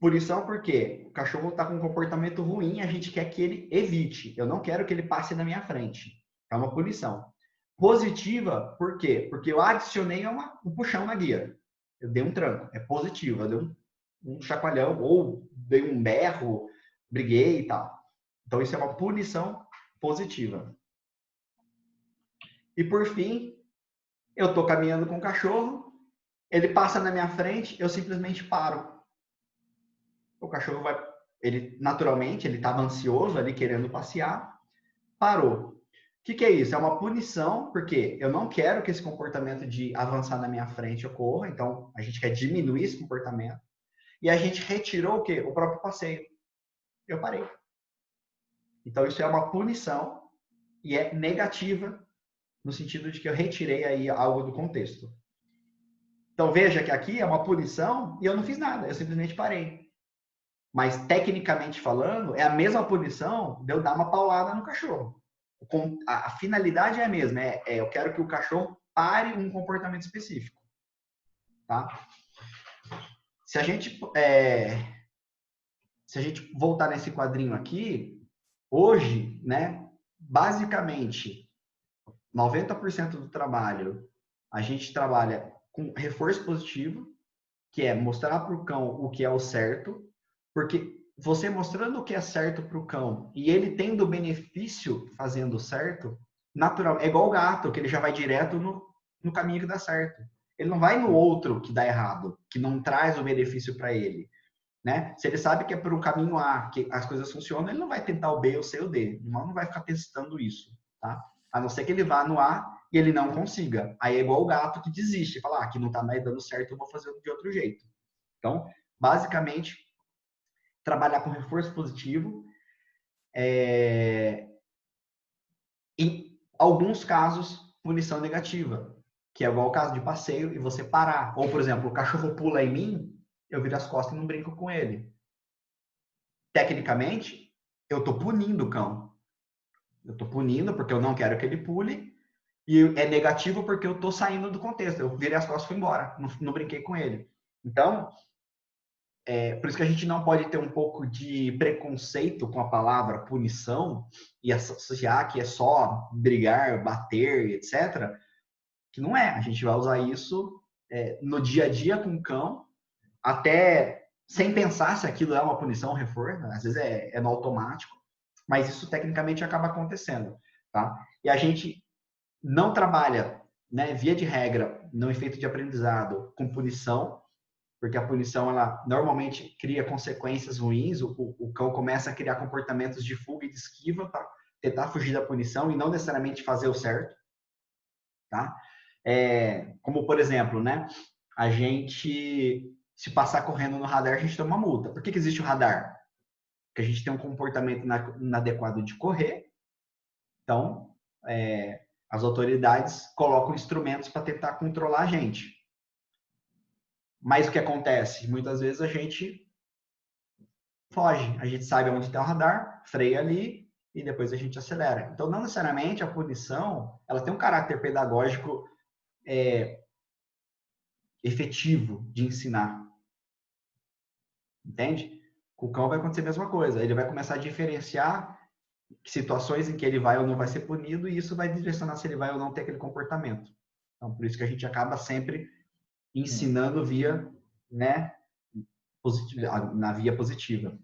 Punição porque o cachorro está com um comportamento ruim, a gente quer que ele evite. Eu não quero que ele passe na minha frente. É uma punição. Positiva, por quê? Porque eu adicionei um puxão na guia. Eu dei um tranco. É positivo. Eu dei um chacoalhão, ou dei um berro, briguei e tal. Então, isso é uma punição positiva. E, por fim, eu estou caminhando com o cachorro, ele passa na minha frente, eu simplesmente paro. O cachorro vai, ele naturalmente, ele estava ansioso ali, querendo passear, parou. O que é isso? É uma punição, porque eu não quero que esse comportamento de avançar na minha frente ocorra, então a gente quer diminuir esse comportamento, e a gente retirou o quê? O próprio passeio. Eu parei. Então isso é uma punição e é negativa, no sentido de que eu retirei aí algo do contexto. Então veja que aqui é uma punição e eu não fiz nada, eu simplesmente parei. Mas, tecnicamente falando, é a mesma punição de eu dar uma paulada no cachorro. A finalidade é a mesma. Eu quero que o cachorro pare um comportamento específico. Tá? Se a gente voltar nesse quadrinho aqui, hoje, né, basicamente, 90% do trabalho, a gente trabalha com reforço positivo, que é mostrar para o cão o que é o certo, porque você mostrando o que é certo para o cão e ele tendo benefício fazendo certo, natural, é igual o gato, que ele já vai direto no caminho que dá certo. Ele não vai no outro que dá errado, que não traz o benefício para ele. Né? Se ele sabe que é por um caminho A que as coisas funcionam, ele não vai tentar o B, o C ou o D. Não vai ficar testando isso. Tá? A não ser que ele vá no A e ele não consiga. Aí é igual o gato que desiste, fala, aqui não está mais dando certo, eu vou fazer de outro jeito. Então, basicamente, trabalhar com reforço positivo. Em alguns casos, punição negativa, que é igual o caso de passeio e você parar. Ou, por exemplo, o cachorro pula em mim, eu viro as costas e não brinco com ele. Tecnicamente, eu estou punindo o cão. Eu estou punindo porque eu não quero que ele pule. E é negativo porque eu estou saindo do contexto. Eu virei as costas e fui embora. Não brinquei com ele. Então, por isso que a gente não pode ter um pouco de preconceito com a palavra punição e associar que é só brigar, bater, etc. Que não é. A gente vai usar isso no dia a dia com o cão, até sem pensar se aquilo é uma punição ou reforço. Às vezes é no automático, mas isso tecnicamente acaba acontecendo. Tá? E a gente não trabalha, né, via de regra, no efeito de aprendizado, com punição, porque a punição, ela normalmente cria consequências ruins, o cão começa a criar comportamentos de fuga e de esquiva para tentar fugir da punição e não necessariamente fazer o certo, tá? Como, por exemplo, né, a gente, se passar correndo no radar, a gente toma uma multa. Por que existe o radar? Porque a gente tem um comportamento inadequado de correr, então, as autoridades colocam instrumentos para tentar controlar a gente. Mas o que acontece? Muitas vezes a gente foge. A gente sabe onde está o radar, freia ali e depois a gente acelera. Então, não necessariamente a punição, ela tem um caráter pedagógico efetivo de ensinar. Entende? Com o cão vai acontecer a mesma coisa. Ele vai começar a diferenciar situações em que ele vai ou não vai ser punido e isso vai direcionar se ele vai ou não ter aquele comportamento. Então, por isso que a gente acaba sempre ensinando via, né, na via positiva.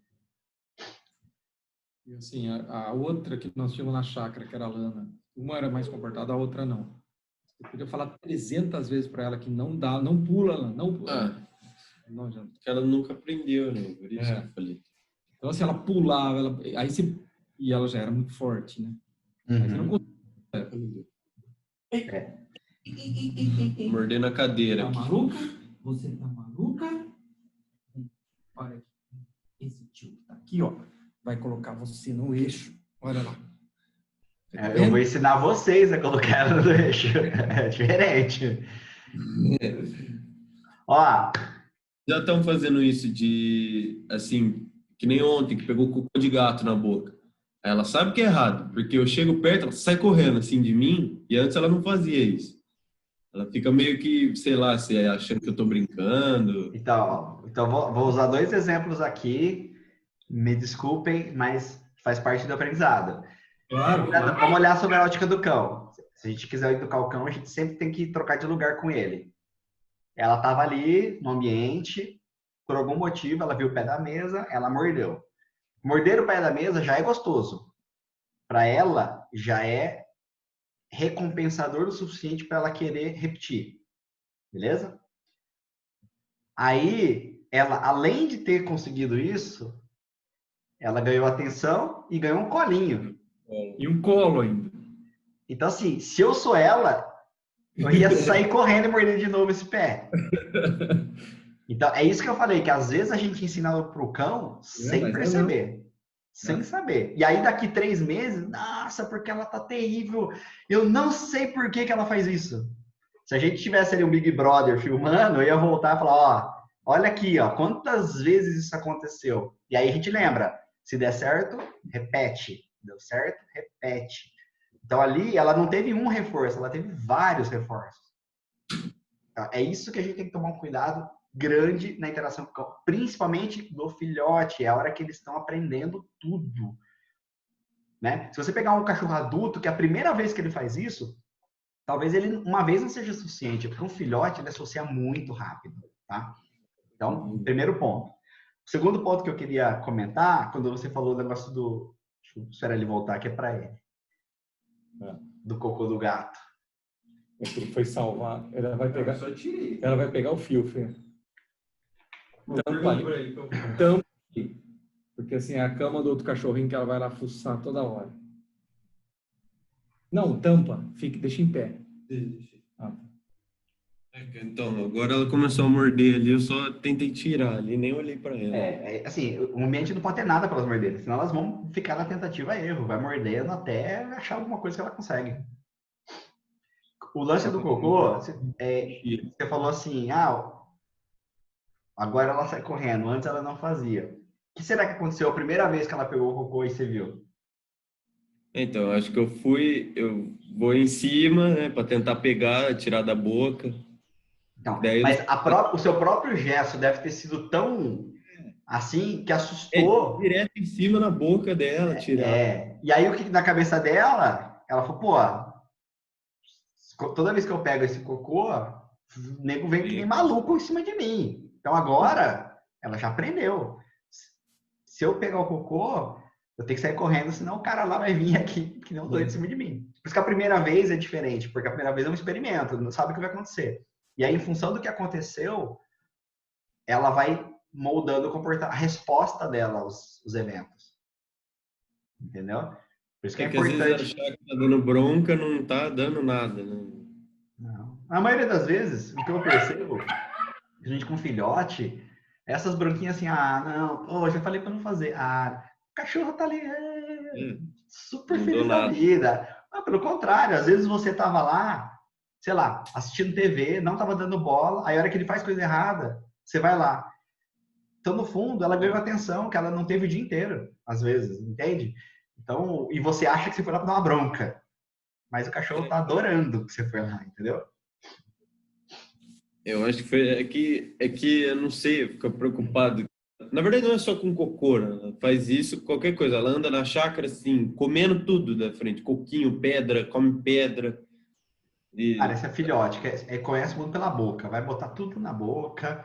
E assim, a outra que nós tínhamos na chácara, que era a Lana, uma era mais comportada, a outra não. Eu podia falar 300 vezes para ela que não dá, não pula, Lana, não pula. Não adianta. Porque ela nunca aprendeu, né? Por isso que eu falei. Então, assim, ela pulava, e ela já era muito forte, né? Aí você não consegue. Mordendo a cadeira. Tá maluca? Você tá maluca? Olha aqui. Esse tio tá aqui, ó. vai colocar você no eixo. Olha lá. Tá Eu vendo? vou ensinar vocês a colocar ela no eixo. É diferente. Ó, Já estão fazendo isso de, assim, que nem ontem, que pegou cocô de gato na boca. Ela sabe que é errado, porque eu chego perto, ela sai correndo assim de mim, e antes ela não fazia isso. Ela fica meio que, sei lá, se é achando que eu tô brincando. então vou usar dois exemplos aqui. Me desculpem, mas faz parte do aprendizado. Claro, claro. Vamos olhar sobre a ótica do cão. Se a gente quiser educar o cão, a gente sempre tem que trocar de lugar com ele. Ela estava ali no ambiente, por algum motivo, ela viu o pé da mesa, ela mordeu. Morder o pé da mesa já é gostoso. Para ela, já é recompensador o suficiente para ela querer repetir. Beleza? Aí, ela, além de ter conseguido isso, ela ganhou atenção e ganhou um colinho. E um colo ainda. Então, assim, se eu sou ela, eu ia sair correndo e morder de novo esse pé. Então, é isso que eu falei, que às vezes a gente ensina pro cão sem perceber. Sem saber. E aí, daqui 3 meses, nossa, porque ela tá terrível. Eu não sei por que ela faz isso. Se a gente tivesse ali um Big Brother filmando, eu ia voltar e falar, ó, olha aqui, ó, quantas vezes isso aconteceu. E aí a gente lembra, se der certo, repete. Deu certo, repete. Então ali, ela não teve um reforço, ela teve vários reforços. Então, é isso que a gente tem que tomar um cuidado grande na interação com o cão, principalmente do filhote, é a hora que eles estão aprendendo tudo. Né? Se você pegar um cachorro adulto, que é a primeira vez que ele faz isso, talvez ele uma vez não seja suficiente, porque um filhote ele associa muito rápido, tá? Então, primeiro ponto. O segundo ponto que eu queria comentar, quando você falou o negócio do... Deixa eu esperar ele voltar, que é para ele. Do cocô do gato. Ele foi salvar. Ela vai pegar o fio, filho. Tampa ali. Porque assim, é a cama do outro cachorrinho que ela vai lá fuçar toda hora. Não, tampa. Deixa em pé. Então, agora ela começou a morder ali, eu só tentei tirar ali, nem olhei pra ela. Assim, o ambiente não pode ter nada para elas morderem, senão elas vão ficar na tentativa erro, vai mordendo até achar alguma coisa que ela consegue. O lance do cocô, você falou assim, agora ela sai correndo, antes ela não fazia. O que será que aconteceu a primeira vez que ela pegou o cocô e você viu? Então, acho que eu vou em cima, né, pra tentar pegar, tirar da boca. Então, Daí mas o seu próprio gesto deve ter sido tão assim que assustou. direto em cima na boca dela, tirar. E aí o que na cabeça dela, ela falou, pô, toda vez que eu pego esse cocô, o nego vem que nem maluco em cima de mim. Então agora ela já aprendeu. Se eu pegar o cocô, eu tenho que sair correndo, senão o cara lá vai vir aqui que nem um doido em cima de mim. Por isso que a primeira vez é diferente, porque a primeira vez é um experimento, não sabe o que vai acontecer. E aí, em função do que aconteceu, ela vai moldando a resposta dela aos eventos. Entendeu? Por isso que é importante. Às vezes achar que tá dando bronca, não tá dando nada, né? Não. A maioria das vezes, o que eu percebo, a gente com filhote, essas bronquinhas assim, não, pô, já falei pra não fazer. O cachorro tá ali, super feliz da vida. Pelo contrário, às vezes você tava lá, sei lá, assistindo TV, não tava dando bola, aí a hora que ele faz coisa errada, você vai lá. Então, no fundo, ela ganhou atenção que ela não teve o dia inteiro, às vezes, entende? Então, e você acha que você foi lá pra dar uma bronca, mas o cachorro tá adorando que você foi lá, entendeu? Eu acho que foi, é que eu não sei, fica preocupado. Na verdade, não é só com cocô, né? Ela faz isso, qualquer coisa. Ela anda na chácara, assim, comendo tudo da frente. Coquinho, pedra, come pedra. Cara, esse é filhote, conhece o mundo pela boca, vai botar tudo na boca.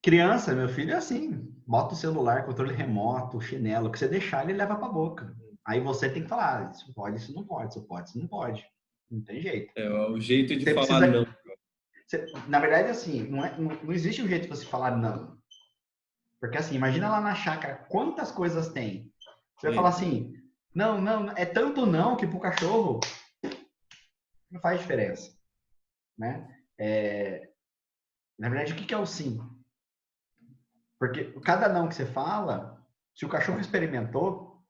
Criança, meu filho, é assim, bota o celular, controle remoto, chinelo, o que você deixar, ele leva pra boca. Aí você tem que falar, isso pode, isso não pode, isso pode, isso não pode. Não tem jeito. É o jeito de Você falar precisa... não. Na verdade, assim, não existe um jeito de você falar não. Porque assim, imagina lá na chácara, quantas coisas tem. Você vai falar assim, não, é tanto não que pro cachorro não faz diferença. Né? Na verdade, o que é o sim? Porque cada não que você fala Se o cachorro experimentou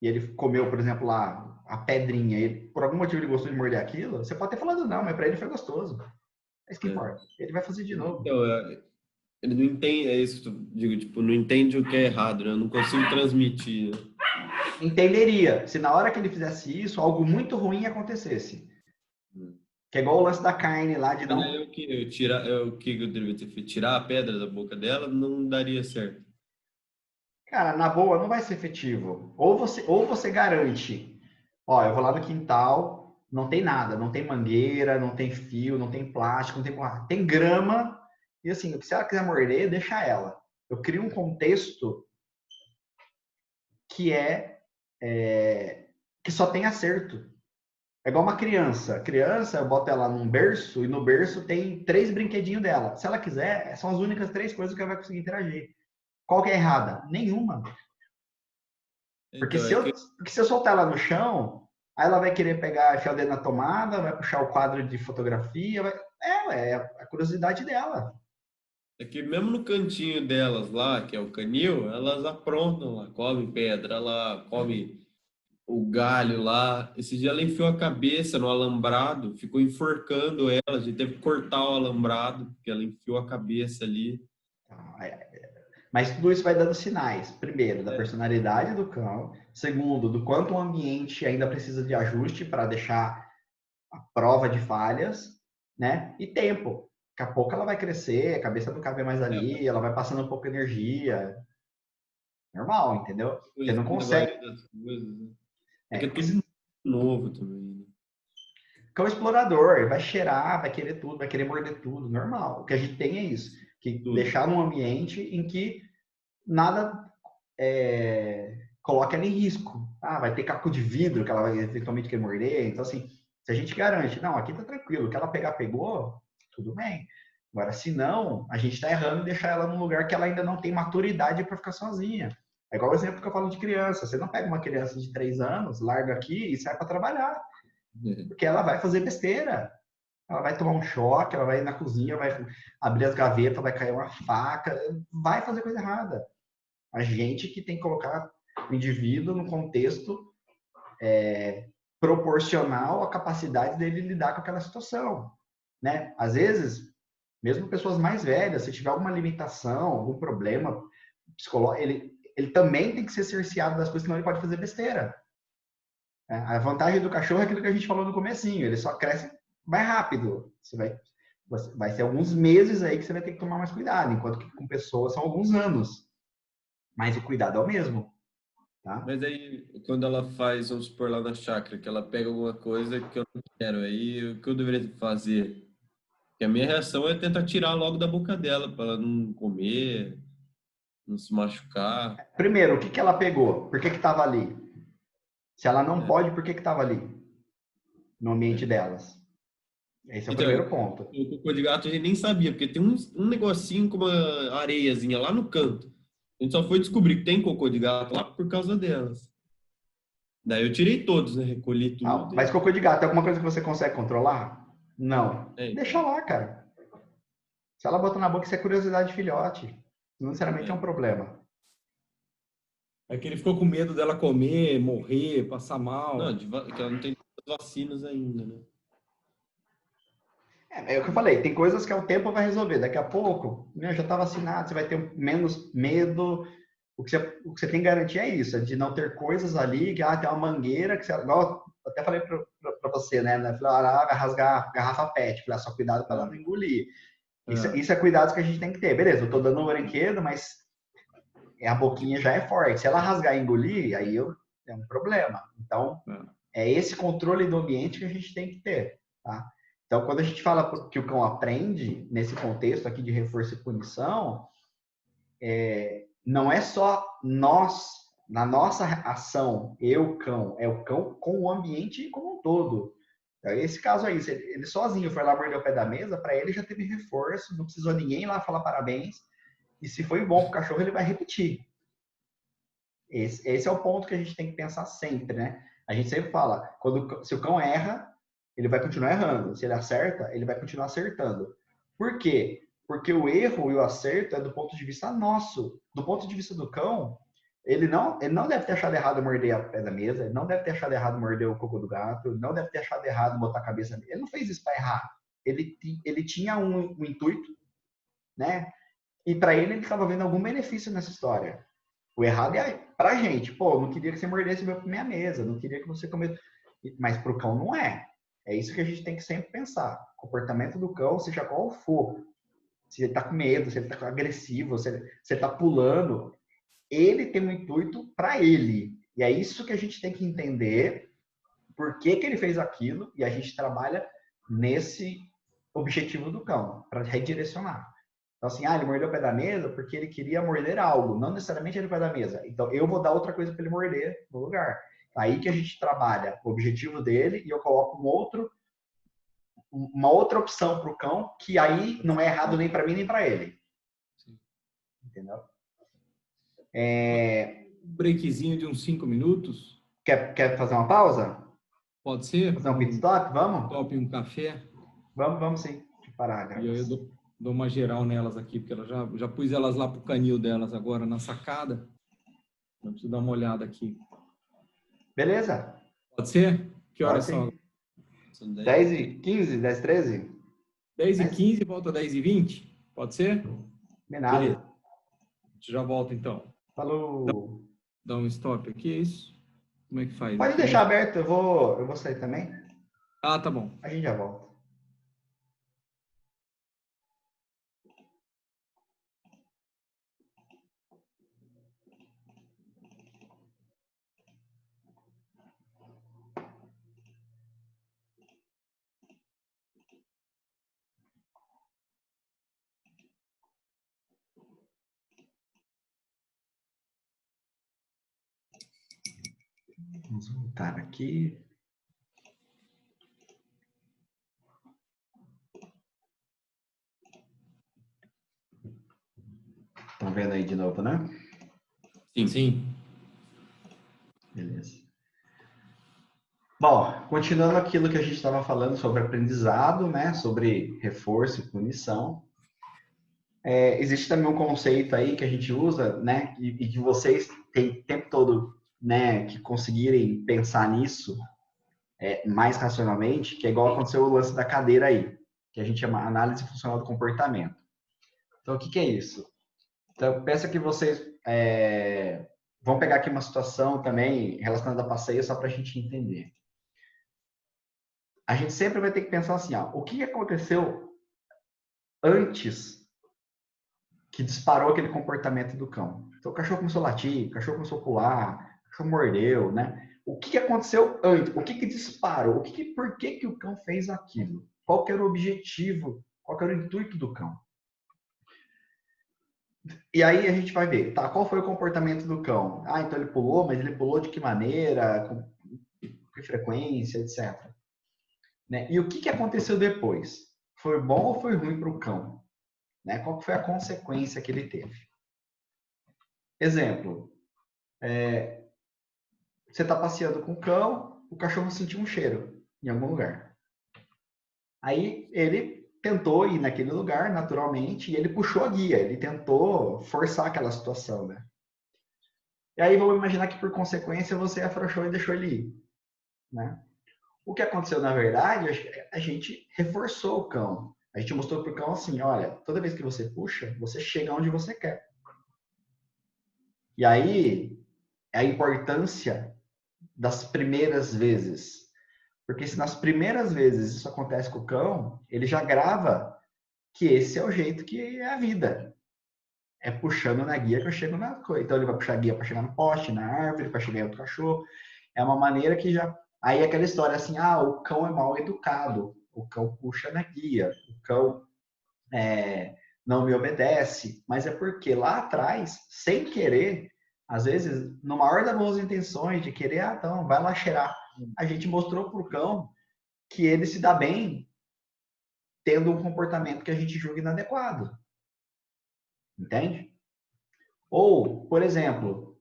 e ele comeu, por exemplo, lá a pedrinha, e por algum motivo ele gostou de morder aquilo, você pode ter falado não, mas para ele foi gostoso. É isso que importa. Ele vai fazer de novo. Então, ele não entende, é isso que eu digo, tipo, não entende o que é errado, né? Eu não consigo transmitir, né? Entenderia se na hora que ele fizesse isso, algo muito ruim acontecesse. Que é igual o lance da carne lá de Mas não. aí o que eu deveria ter feito? Tirar a pedra da boca dela não daria certo. Cara, na boa, não vai ser efetivo. Ou você garante, ó, eu vou lá no quintal, não tem nada, não tem mangueira, não tem fio, não tem plástico, não tem borracha, tem grama, e assim, se ela quiser morder, deixa ela. Eu crio um contexto que que só tem acerto. É igual uma criança. Criança, eu boto ela num berço e no berço tem 3 brinquedinhos dela. Se ela quiser, são as únicas 3 coisas que ela vai conseguir interagir. Qual que é errada? Nenhuma. Porque Então, se eu soltar ela no chão, aí ela vai querer pegar, enfiar o dedo na tomada, vai puxar o quadro de fotografia, é a curiosidade dela. é que mesmo no cantinho delas lá, que é o canil, elas aprontam lá, come pedra, ela come o galho lá. Esse dia ela enfiou a cabeça no alambrado, ficou enforcando ela, a gente teve que cortar o alambrado, porque ela enfiou a cabeça ali. Mas tudo isso vai dando sinais. Primeiro, da personalidade do cão. Segundo, do quanto o ambiente ainda precisa de ajuste para deixar a prova de falhas, né? E tempo. Daqui a pouco ela vai crescer, a cabeça não cabe mais ali, ela vai passando um pouco de energia. Normal, entendeu? Você não Conhecendo a consegue. maioria das coisas, né? É que é Porque tudo novo também, né? cão explorador, ele vai cheirar, vai querer tudo, vai querer morder tudo, normal. O que a gente tem é isso, que Tudo. deixar num ambiente em que nada coloque ela em risco. Ah, vai ter caco de vidro que ela vai eventualmente querer morder. Então, assim, se a gente garante, não, aqui tá tranquilo, o que ela pegar, pegou, tudo bem. Agora, se não, a gente tá errando em deixar ela num lugar que ela ainda não tem maturidade para ficar sozinha. É igual o exemplo que eu falo de criança. Você não pega uma criança de 3 anos, larga aqui e sai para trabalhar. Porque ela vai fazer besteira. Ela vai tomar um choque, ela vai ir na cozinha, vai abrir as gavetas, vai cair uma faca, vai fazer coisa errada. A gente que tem que colocar o indivíduo no contexto proporcional à capacidade dele lidar com aquela situação, né? Às vezes, mesmo pessoas mais velhas, se tiver alguma limitação, algum problema psicológico, ele também tem que ser cerceado das coisas, senão ele pode fazer besteira. A vantagem do cachorro é aquilo que a gente falou no comecinho, ele só cresce mais rápido. Vai ser alguns meses aí que você vai ter que tomar mais cuidado, enquanto que com pessoas são alguns anos. Mas o cuidado é o mesmo, tá? Mas aí, quando ela faz, vamos supor, lá na chácara, que ela pega alguma coisa que eu não quero, aí o que eu deveria fazer? Porque a minha reação é tentar tirar logo da boca dela, para ela não comer, não se machucar. Primeiro, o que ela pegou? Por que estava ali? Se ela não É, pode, por que estava ali? No ambiente é. delas. Esse é o Então, primeiro ponto. o cocô de gato a gente nem sabia, porque tem um negocinho com uma areiazinha lá no canto. A gente só foi descobrir que tem cocô de gato lá por causa delas. Daí eu tirei todos, né? Recolhi Não, tudo mas e... cocô de gato é alguma coisa que você consegue controlar? Não. Deixa então, lá, cara. Se ela botar na boca, isso é curiosidade de filhote. Não necessariamente é um problema. É que ele ficou com medo dela comer, morrer, passar Não, mal. que ela não tem vacinas ainda, né? É o que eu falei, tem coisas que o tempo vai resolver. Daqui a pouco, né, já está vacinado, você vai ter menos medo. O que você tem que garantir é isso, é de não ter coisas ali, que tem uma mangueira, que você, igual, eu até falei para você, né? Falei, vai rasgar a garrafa PET, falei, só cuidado para ela não engolir. Isso é cuidados que a gente tem que ter. Beleza, eu estou dando um brinquedo, mas a boquinha já é forte. Se ela rasgar e engolir, aí é um problema. Então, é esse controle do ambiente que a gente tem que ter, tá? Então, quando a gente fala que o cão aprende, nesse contexto aqui de reforço e punição, não é só nós, na nossa ação, cão, é o cão com o ambiente como um todo. Então, esse caso aí, se ele sozinho foi lá morder o pé da mesa, para ele já teve reforço, não precisou ninguém lá falar parabéns, e se foi bom para o cachorro, ele vai repetir. Esse é o ponto que a gente tem que pensar sempre, né? A gente sempre fala, se o cão erra, ele vai continuar errando. Se ele acerta, ele vai continuar acertando. Por quê? Porque o erro e o acerto é do ponto de vista nosso. Do ponto de vista do cão, Ele não deve ter achado errado morder a pé da mesa, ele não deve ter achado errado morder o coco do gato, ele não deve ter achado errado botar a cabeça nele. Ele não fez isso para errar. Ele tinha um intuito, né? E para ele estava vendo algum benefício nessa história. O errado é pra gente. Pô, eu não queria que você mordesse minha mesa, não queria que você comesse. Mas pro cão não é. É isso que a gente tem que sempre pensar. O comportamento do cão, seja qual for, se ele tá com medo, se ele tá agressivo, se ele tá pulando, ele tem um intuito para ele. E é isso que a gente tem que entender por que ele fez aquilo e a gente trabalha nesse objetivo do cão, para redirecionar. Então, assim, ele mordeu o pé da mesa porque ele queria morder algo, não necessariamente ele o pé da mesa. Então, eu vou dar outra coisa para ele morder no lugar. Aí que a gente trabalha o objetivo dele e eu coloco uma outra opção para o cão, que aí não é errado nem para mim nem para ele. Entendeu? Um breakzinho de uns 5 minutos. Quer fazer uma pausa? Pode ser? Fazer um pit stop? Vamos? Top, um café. Vamos sim. Deixa eu parar, E eu dou uma geral nelas aqui, porque ela já pus elas lá pro canil delas agora na sacada. Eu preciso dar uma olhada aqui. Beleza? Pode ser? Que horas são? 10h15, 10h13? 10h15, volta 10h20? Pode ser? Nada. Beleza. A gente já volta então. Falou. Dá um stop aqui, é isso? Como é que faz? Pode deixar aberto, eu vou sair também. Ah, tá bom. A gente já volta. Vamos voltar aqui. Estão vendo aí de novo, né? Sim, sim. Beleza. Bom, continuando aquilo que a gente estava falando sobre aprendizado, né? Sobre reforço e punição. Existe também um conceito aí que a gente usa, né? E que vocês têm o tempo todo, né? Que conseguirem pensar nisso mais racionalmente, que é igual aconteceu o lance da cadeira aí, que a gente chama análise funcional do comportamento. Então, o que é isso? Então, pensa que vocês vão pegar aqui uma situação também relacionada a passeio, só para a gente entender. A gente sempre vai ter que pensar assim, o que aconteceu antes que disparou aquele comportamento do cão? Então, o cachorro começou a latir, o cachorro começou a pular, o cachorro mordeu, né? O que aconteceu antes? O que disparou? Por que o cão fez aquilo? Qual que era o objetivo? Qual que era o intuito do cão? E aí a gente vai ver, tá, qual foi o comportamento do cão? Então ele pulou, mas ele pulou de que maneira, com que frequência, etc. Né? E o que aconteceu depois? Foi bom ou foi ruim para o cão? Né? Qual que foi a consequência que ele teve? Exemplo, você está passeando com o cão, o cachorro sentiu um cheiro em algum lugar. Aí ele tentou ir naquele lugar naturalmente e ele puxou a guia, ele tentou forçar aquela situação, né? E aí vamos imaginar que por consequência você afrouxou e deixou ele ir, né? O que aconteceu na verdade, a gente reforçou o cão. A gente mostrou pro cão assim, olha, toda vez que você puxa, você chega onde você quer. E aí a importância das primeiras vezes. Porque se nas primeiras vezes isso acontece com o cão, ele já grava que esse é o jeito que é a vida. É puxando na guia que eu chego na coisa. Então ele vai puxar a guia para chegar no poste, na árvore, para chegar em outro cachorro. É uma maneira que já... Aí aquela história assim, o cão é mal educado. O cão puxa na guia. O cão não me obedece. Mas é porque lá atrás, sem querer, às vezes, no maior das boas intenções de querer, então, vai lá cheirar. A gente mostrou pro cão que ele se dá bem tendo um comportamento que a gente julga inadequado. Entende? Ou, por exemplo,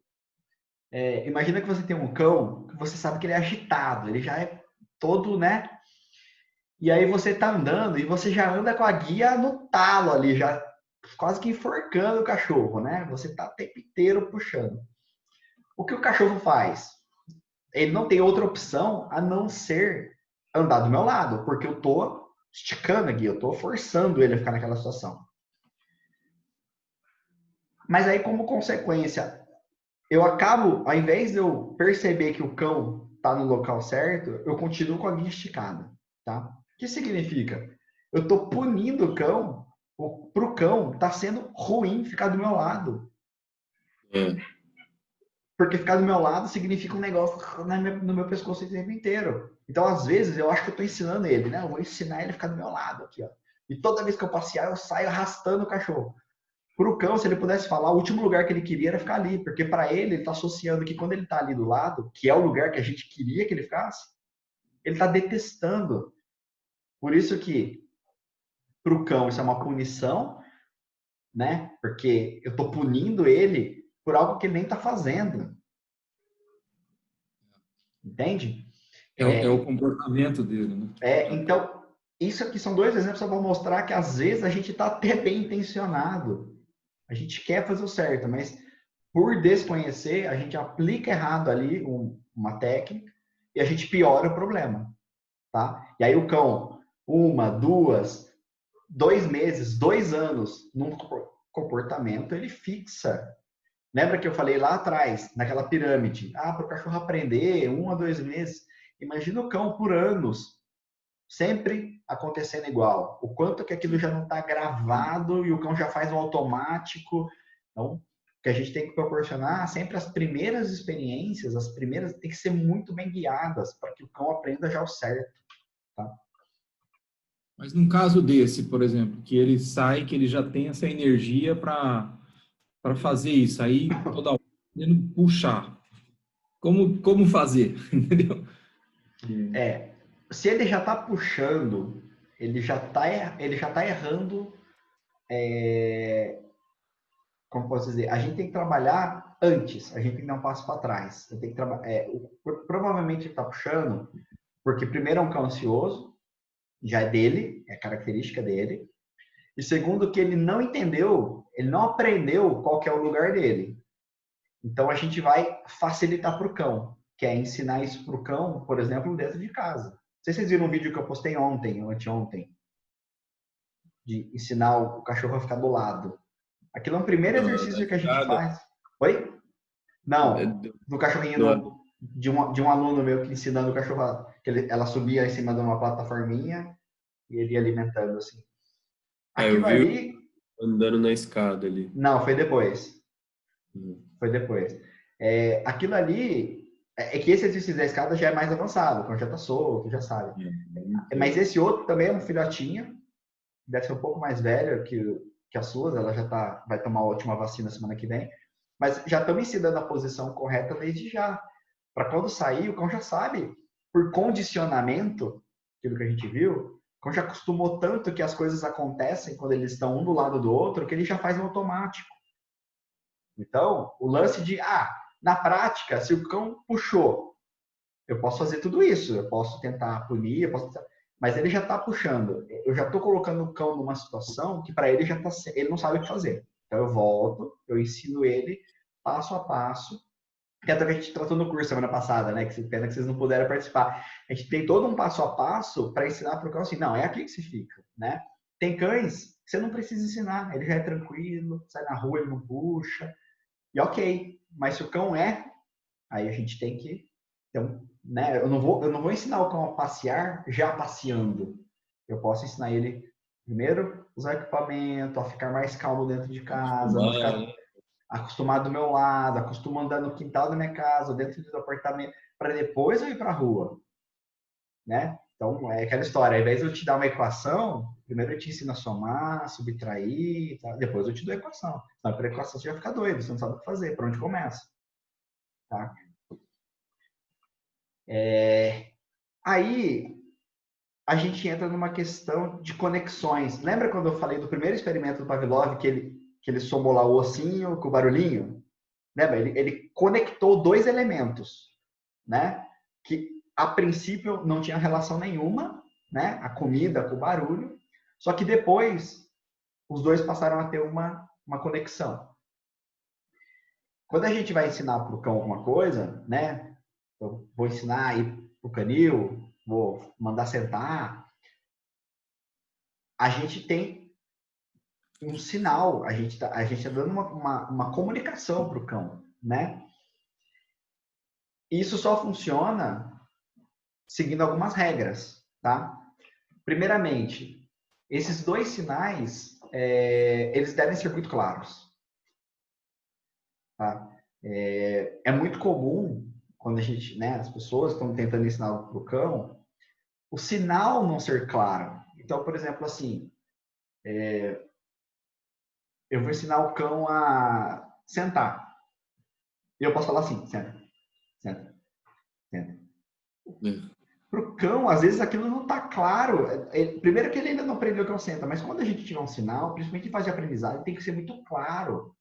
imagina que você tem um cão que você sabe que ele é agitado, ele já é todo, né? E aí você tá andando e você já anda com a guia no talo ali, já quase que enforcando o cachorro, né? Você tá o tempo inteiro puxando. O que o cachorro faz? Ele não tem outra opção a não ser andar do meu lado, porque eu tô esticando aqui, eu tô forçando ele a ficar naquela situação. Mas aí, como consequência, eu acabo, ao invés de eu perceber que o cão tá no local certo, eu continuo com a guia esticada, tá? O que significa? Eu tô punindo o cão, pro cão tá sendo ruim ficar do meu lado. Porque ficar do meu lado significa um negócio no meu pescoço o tempo inteiro. Então, às vezes, eu acho que eu tô ensinando ele, né? Eu vou ensinar ele a ficar do meu lado aqui, ó. E toda vez que eu passear, eu saio arrastando o cachorro. Pro cão, se ele pudesse falar, o último lugar que ele queria era ficar ali. Porque para ele tá associando que quando ele tá ali do lado, que é o lugar que a gente queria que ele ficasse, ele tá detestando. Por isso que pro cão isso é uma punição, né? Porque eu tô punindo ele por algo que ele nem tá fazendo. Entende? É o comportamento dele, né? Então, isso aqui são dois exemplos para mostrar que às vezes a gente está até bem intencionado. A gente quer fazer o certo, mas por desconhecer, a gente aplica errado ali uma técnica e a gente piora o problema, tá? E aí o cão, 1, 2, 2 meses, 2 anos num comportamento, ele fixa. Lembra que eu falei lá atrás, naquela pirâmide? Para o cachorro aprender, 1 a 2 meses. Imagina o cão por anos, sempre acontecendo igual. O quanto que aquilo já não está gravado e o cão já faz no automático. Então, o que a gente tem que proporcionar sempre as primeiras experiências, as primeiras tem que ser muito bem guiadas para que o cão aprenda já o certo. Tá? Mas num caso desse, por exemplo, que ele sai, que ele já tem essa energia para fazer isso, aí toda hora querendo puxar. Como fazer? Entendeu? Se ele já está puxando, ele já tá errando. Como posso dizer? A gente tem que trabalhar antes. A gente tem que dar um passo para trás. Eu tenho que provavelmente ele está puxando, porque primeiro é um cão ansioso, já é dele, é característica dele. E segundo, que ele não entendeu, ele não aprendeu qual que é o lugar dele. Então a gente vai facilitar para o cão, que é ensinar isso para o cão, por exemplo, dentro de casa. Não sei se vocês viram um vídeo que eu postei ontem ou anteontem, de ensinar o cachorro a ficar do lado. Aquilo é um primeiro exercício que a gente faz. Oi? Não, do cachorrinho de um aluno meu que ensinando o cachorro, ela subia em cima de uma plataforminha e ele ia alimentando assim. Aquilo ali andando na escada ali. Não, foi depois. Foi depois. Aquilo ali que esse exercício da escada já é mais avançado, quando já tá solto, já sabe. Mas esse outro também é um filhotinho, deve ser um pouco mais velho que as suas, ela vai tomar a última vacina semana que vem, mas já estamos ensinando a posição correta desde já. Para quando sair, o cão já sabe, por condicionamento, aquilo que a gente viu, o cão já acostumou tanto que as coisas acontecem quando eles estão um do lado do outro, que ele já faz no automático. Então, o lance de, na prática, se o cão puxou, eu posso fazer tudo isso, eu posso tentar punir, mas ele já está puxando. Eu já estou colocando o cão numa situação que para ele ele não sabe o que fazer. Então eu volto, eu ensino ele passo a passo, que é o que a gente tratou no curso semana passada, né? Que pena que vocês não puderam participar. A gente tem todo um passo a passo para ensinar para o cão assim, não, é aqui que se fica, né? Tem cães que você não precisa ensinar, ele já é tranquilo, sai na rua, ele não puxa, e ok. Mas se o cão aí a gente tem que, então, né? Eu não vou ensinar o cão a passear já passeando. Eu posso ensinar ele primeiro usar equipamento, a ficar mais calmo dentro de casa, não ficar acostumado do meu lado, acostumado andar no quintal da minha casa, dentro do apartamento, para depois eu ir para a rua, né? Então, é aquela história, ao invés de eu te dar uma equação, primeiro eu te ensino a somar, subtrair, tá? Depois eu te dou a equação. Senão, pela equação você vai ficar doido, você não sabe o que fazer, por onde começa. Tá? Aí, a gente entra numa questão de conexões. Lembra quando eu falei do primeiro experimento do Pavlov, que ele somou lá o ossinho com o barulhinho? Lembra? Ele conectou 2 elementos, né? Que a princípio não tinha relação nenhuma, né? A comida com o barulho. Só que depois os dois passaram a ter uma conexão. quando a gente vai ensinar para o cão alguma coisa, né? Eu vou ensinar aí para o canil, vou mandar sentar, a gente tem um sinal, a gente tá dando uma comunicação para o cão, né? E isso só funciona seguindo algumas regras, tá? Primeiramente, esses dois sinais, eles devem ser muito claros, tá? É muito comum, quando a gente, né, as pessoas estão tentando ensinar para o cão, o sinal não ser claro. Então, por exemplo, assim, eu vou ensinar o cão a sentar. E eu posso falar assim, senta, senta, senta. Para o cão, às vezes aquilo não está claro. Primeiro que ele ainda não aprendeu que é um senta, mas quando a gente tiver um sinal, principalmente em fase de aprendizagem, tem que ser muito claro.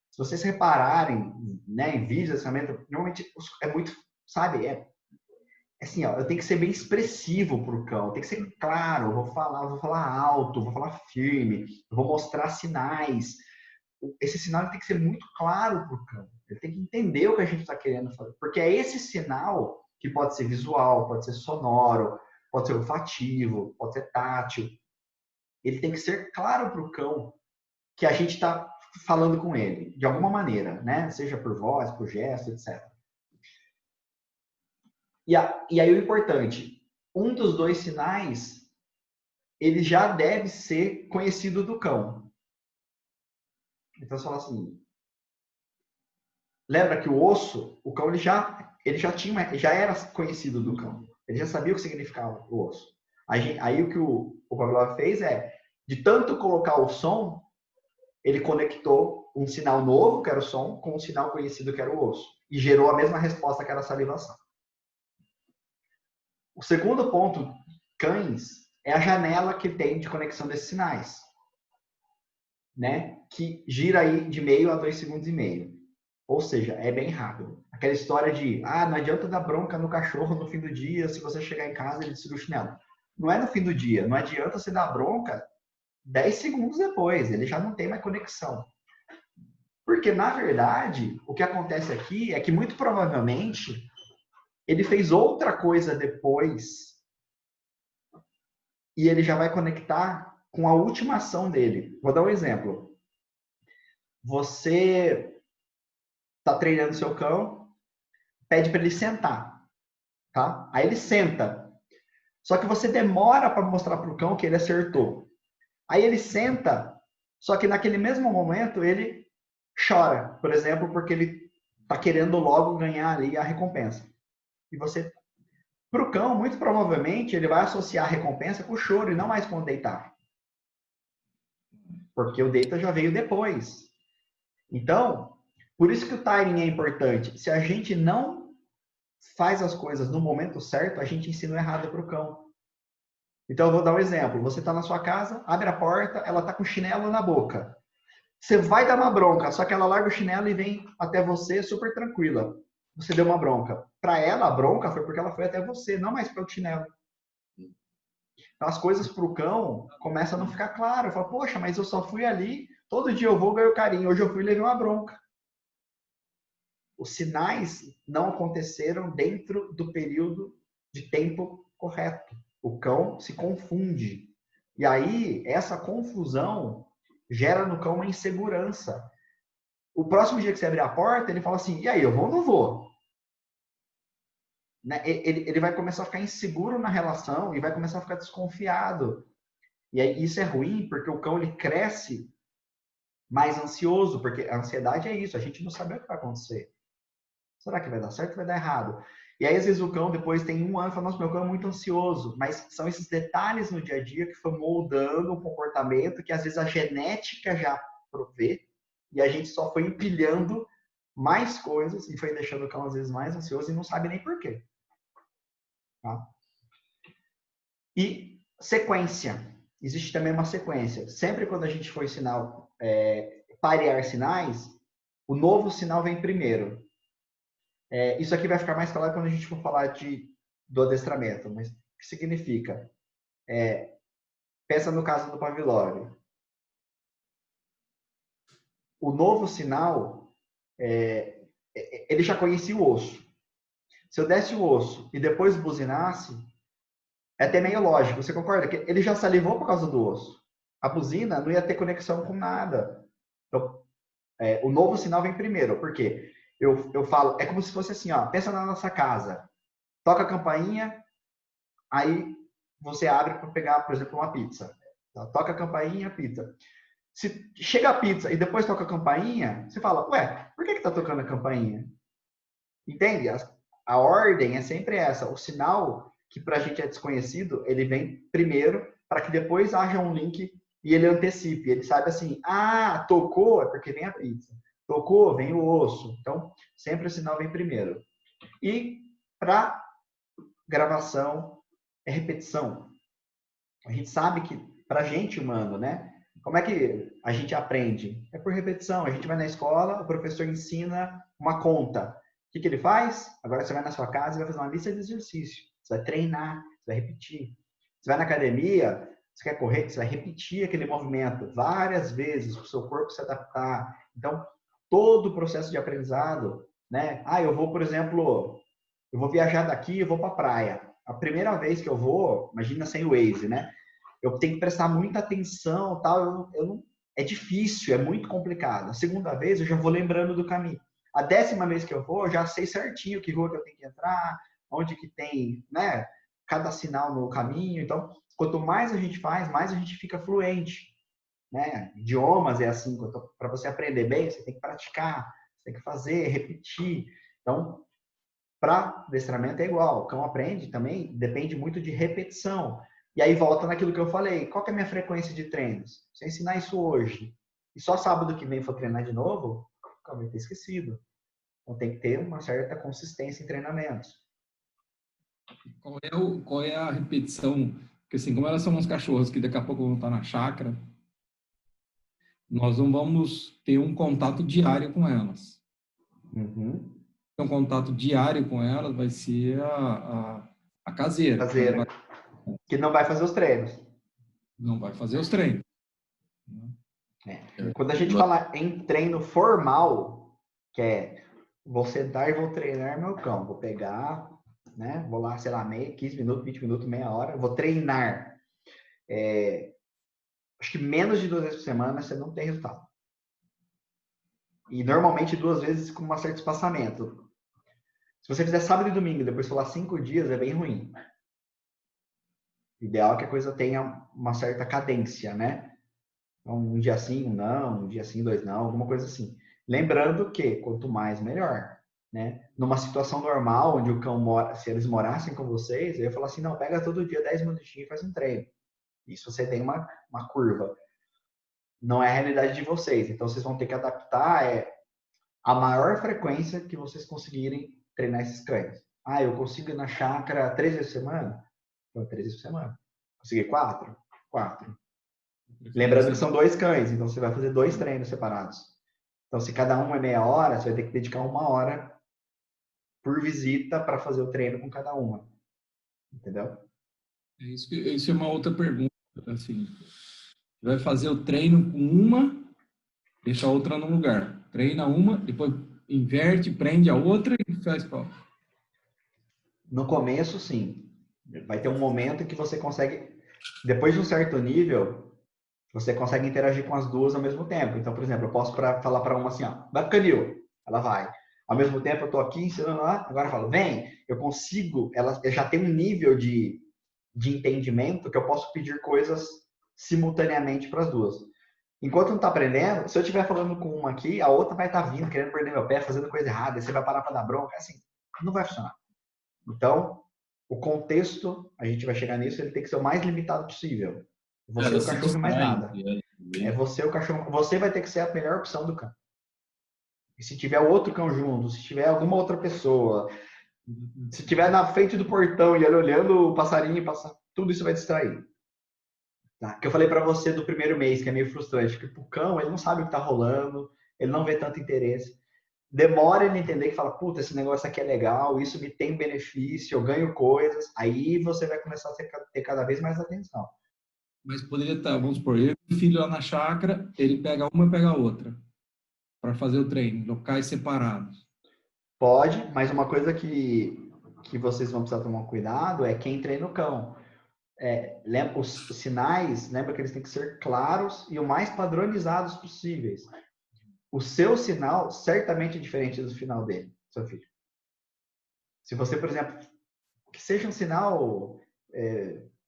Se vocês repararem, né, em vídeos de ensinamento, normalmente é muito, sabe, assim, ó, eu tenho que ser bem expressivo para o cão, tem que ser claro, eu vou falar alto, vou falar firme, eu vou mostrar sinais. Esse sinal tem que ser muito claro para o cão. Ele tem que entender o que a gente está querendo fazer, porque é esse sinal que pode ser visual, pode ser sonoro, pode ser olfativo, pode ser tátil. Ele tem que ser claro para o cão que a gente está falando com ele, de alguma maneira, né? Seja por voz, por gesto, etc. E aí o importante, um dos dois sinais, ele já deve ser conhecido do cão. Então você fala assim, lembra que o osso, o cão já era conhecido do cão. Ele já sabia o que significava o osso. Aí o que o Pavlov fez de tanto colocar o som, ele conectou um sinal novo, que era o som, com um sinal conhecido, que era o osso. E gerou a mesma resposta, que era a salivação. O segundo ponto, cães, é a janela que tem de conexão desses sinais, né? Que gira aí de meio a 2,5 segundos. Ou seja, é bem rápido. Aquela história de, não adianta dar bronca no cachorro no fim do dia, se você chegar em casa ele destruiu o chinelo. Não é no fim do dia, não adianta você dar bronca 10 segundos depois, ele já não tem mais conexão. Porque, na verdade, o que acontece aqui é que, muito provavelmente, ele fez outra coisa depois e ele já vai conectar com a última ação dele. Vou dar um exemplo. Você está treinando seu cão, pede para ele sentar, tá? Aí ele senta. Só que você demora para mostrar para o cão que ele acertou. Aí ele senta, só que naquele mesmo momento ele chora, por exemplo, porque ele está querendo logo ganhar ali a recompensa. E você, para o cão, muito provavelmente ele vai associar a recompensa com o choro e não mais com o deitar. Porque o deita já veio depois. Então, por isso que o timing é importante. Se a gente não faz as coisas no momento certo, a gente ensina errado para o cão. Então, eu vou dar um exemplo. Você está na sua casa, abre a porta, ela está com o chinelo na boca. Você vai dar uma bronca, só que ela larga o chinelo e vem até você super tranquila. Você deu uma bronca. Para ela, a bronca foi porque ela foi até você, não mais pelo chinelo. Então, as coisas para o cão começam a não ficar claro. Fala, poxa, mas eu só fui ali, todo dia eu vou ganhar carinho, hoje eu fui e levei uma bronca. Os sinais não aconteceram dentro do período de tempo correto. O cão se confunde. E aí, essa confusão gera no cão uma insegurança. O próximo dia que você abrir a porta, ele fala assim, e aí, eu vou ou não vou? Né? Ele vai começar a ficar inseguro na relação e vai começar a ficar desconfiado. E aí, isso é ruim, porque o cão ele cresce mais ansioso, porque a ansiedade é isso, a gente não sabe o que vai acontecer. Será que vai dar certo ou vai dar errado? E aí, às vezes, o cão depois tem 1 ano e fala, nossa, meu cão é muito ansioso. Mas são esses detalhes no dia a dia que foi moldando o comportamento que, às vezes, a genética já provê e a gente só foi empilhando mais coisas e foi deixando o cão, às vezes, mais ansioso e não sabe nem por quê. Tá? E sequência. Existe também uma sequência. Sempre quando a gente for ensinar parear sinais, o novo sinal vem primeiro. Isso aqui vai ficar mais claro quando a gente for falar do adestramento. Mas o que significa? Pensa no caso do Pavlov. O novo sinal ele já conhecia o osso. Se eu desse o osso e depois buzinasse, é até meio lógico. Você concorda que ele já salivou por causa do osso? A buzina não ia ter conexão com nada. Então, o novo sinal vem primeiro. Por quê? Eu falo, é como se fosse assim, ó, pensa na nossa casa. Toca a campainha, aí você abre para pegar, por exemplo, uma pizza. Toca a campainha, pizza. Se chega a pizza e depois toca a campainha, você fala, ué, por que tá tocando a campainha? Entende? A ordem é sempre essa. O sinal que para a gente é desconhecido, ele vem primeiro para que depois haja um link e ele antecipe. Ele sabe assim, tocou é porque vem a pizza. Tocou, vem o osso. Então, sempre o sinal vem primeiro. E para gravação é repetição. A gente sabe que para gente humano, né? Como é que a gente aprende? É por repetição. A gente vai na escola, o professor ensina uma conta. O que ele faz? Agora você vai na sua casa e vai fazer uma lista de exercício. Você vai treinar, você vai repetir. Você vai na academia, você quer correr, você vai repetir aquele movimento várias vezes para o seu corpo se adaptar. Então, todo o processo de aprendizado, né? Eu vou, por exemplo, eu vou viajar daqui, eu vou para a praia. A primeira vez que eu vou, imagina sem o Waze, né? Eu tenho que prestar muita atenção, tal. É difícil, é muito complicado. A segunda vez eu já vou lembrando do caminho. A 10ª vez que eu vou, eu já sei certinho que rua que eu tenho que entrar, onde que tem, né? Cada sinal no caminho. Então, quanto mais a gente faz, mais a gente fica fluente, né? Idiomas é assim, para você aprender bem, você tem que praticar, você tem que fazer, repetir. Então, para adestramento é igual. O cão aprende também, depende muito de repetição. E aí volta naquilo que eu falei. Qual que é a minha frequência de treinos? Se eu ensinar isso hoje e só sábado que vem for treinar de novo, o cão vai ter esquecido. Então tem que ter uma certa consistência em treinamentos. Qual é a repetição? Porque assim, como elas são uns cachorros que daqui a pouco vão estar na chácara, nós não vamos ter um contato diário com elas. Uhum. Então, contato diário com elas vai ser a caseira. Caseira. Que não vai fazer os treinos. Não vai fazer os treinos. Quando a gente fala em treino formal, que é vou sentar e vou treinar meu cão. Vou pegar, né? Vou lá, sei lá, 15 minutos, 20 minutos, meia hora. Vou treinar. Acho que menos de 2 vezes por semana você não tem resultado. E normalmente 2 vezes com um certo espaçamento. Se você fizer sábado e domingo e depois falar 5 dias, é bem ruim. O ideal é que a coisa tenha uma certa cadência, né? Então, um dia sim, um não, um dia sim, 2 não, alguma coisa assim. Lembrando que quanto mais, melhor. Né? Numa situação normal, onde o cão mora, se eles morassem com vocês, eu ia falar assim, não, pega todo dia 10 minutinhos e faz um treino. Isso você tem uma curva. Não é a realidade de vocês. Então, vocês vão ter que adaptar a maior frequência que vocês conseguirem treinar esses cães. Eu consigo ir na chácara 3 vezes por semana? Então, 3 vezes por semana. Consegui 4? 4. Lembrando que são 2 cães, então você vai fazer 2 treinos separados. Então, se cada um é meia hora, você vai ter que dedicar 1 hora por visita para fazer o treino com cada uma. Entendeu? Isso é uma outra pergunta. Assim, vai fazer o treino com uma, deixa a outra no lugar. Treina uma, depois inverte, prende a outra e faz qual? No começo, sim. Vai ter um momento que você consegue, depois de um certo nível, você consegue interagir com as duas ao mesmo tempo. Então, por exemplo, eu posso falar para uma assim, ó, vai pro canil. Ela vai. Ao mesmo tempo, eu estou aqui ensinando lá, agora eu falo, vem, eu consigo, ela já tem um nível de entendimento que eu posso pedir coisas simultaneamente para as duas. Enquanto não está aprendendo, se eu estiver falando com uma aqui, a outra vai estar vindo, querendo perder meu pé, fazendo coisa errada, e você vai parar para dar bronca, assim, não vai funcionar. Então, o contexto, a gente vai chegar nisso, ele tem que ser o mais limitado possível. Você, o cachorro, e mais nada. É você, o cachorro. Você vai ter que ser a melhor opção do cão. E se tiver outro cão junto, se tiver alguma outra pessoa, se tiver na frente do portão e ele olhando o passarinho passar, tudo isso vai distrair. Tá? Que eu falei para você do primeiro mês, que é meio frustrante, porque o cão, ele não sabe o que tá rolando, ele não vê tanto interesse. Demora ele entender que fala, puta, esse negócio aqui é legal, isso me tem benefício, eu ganho coisas, aí você vai começar a ter cada vez mais atenção. Mas poderia estar, vamos supor, eu e o filho lá na chácara, ele pega uma e pega a outra, para fazer o treino, locais separados. Pode, mas uma coisa que vocês vão precisar tomar cuidado é quem treina o cão. Lembra, os sinais, lembra que eles têm que ser claros e o mais padronizados possíveis. O seu sinal certamente é diferente do final dele, seu filho. Se você, por exemplo, que seja um sinal,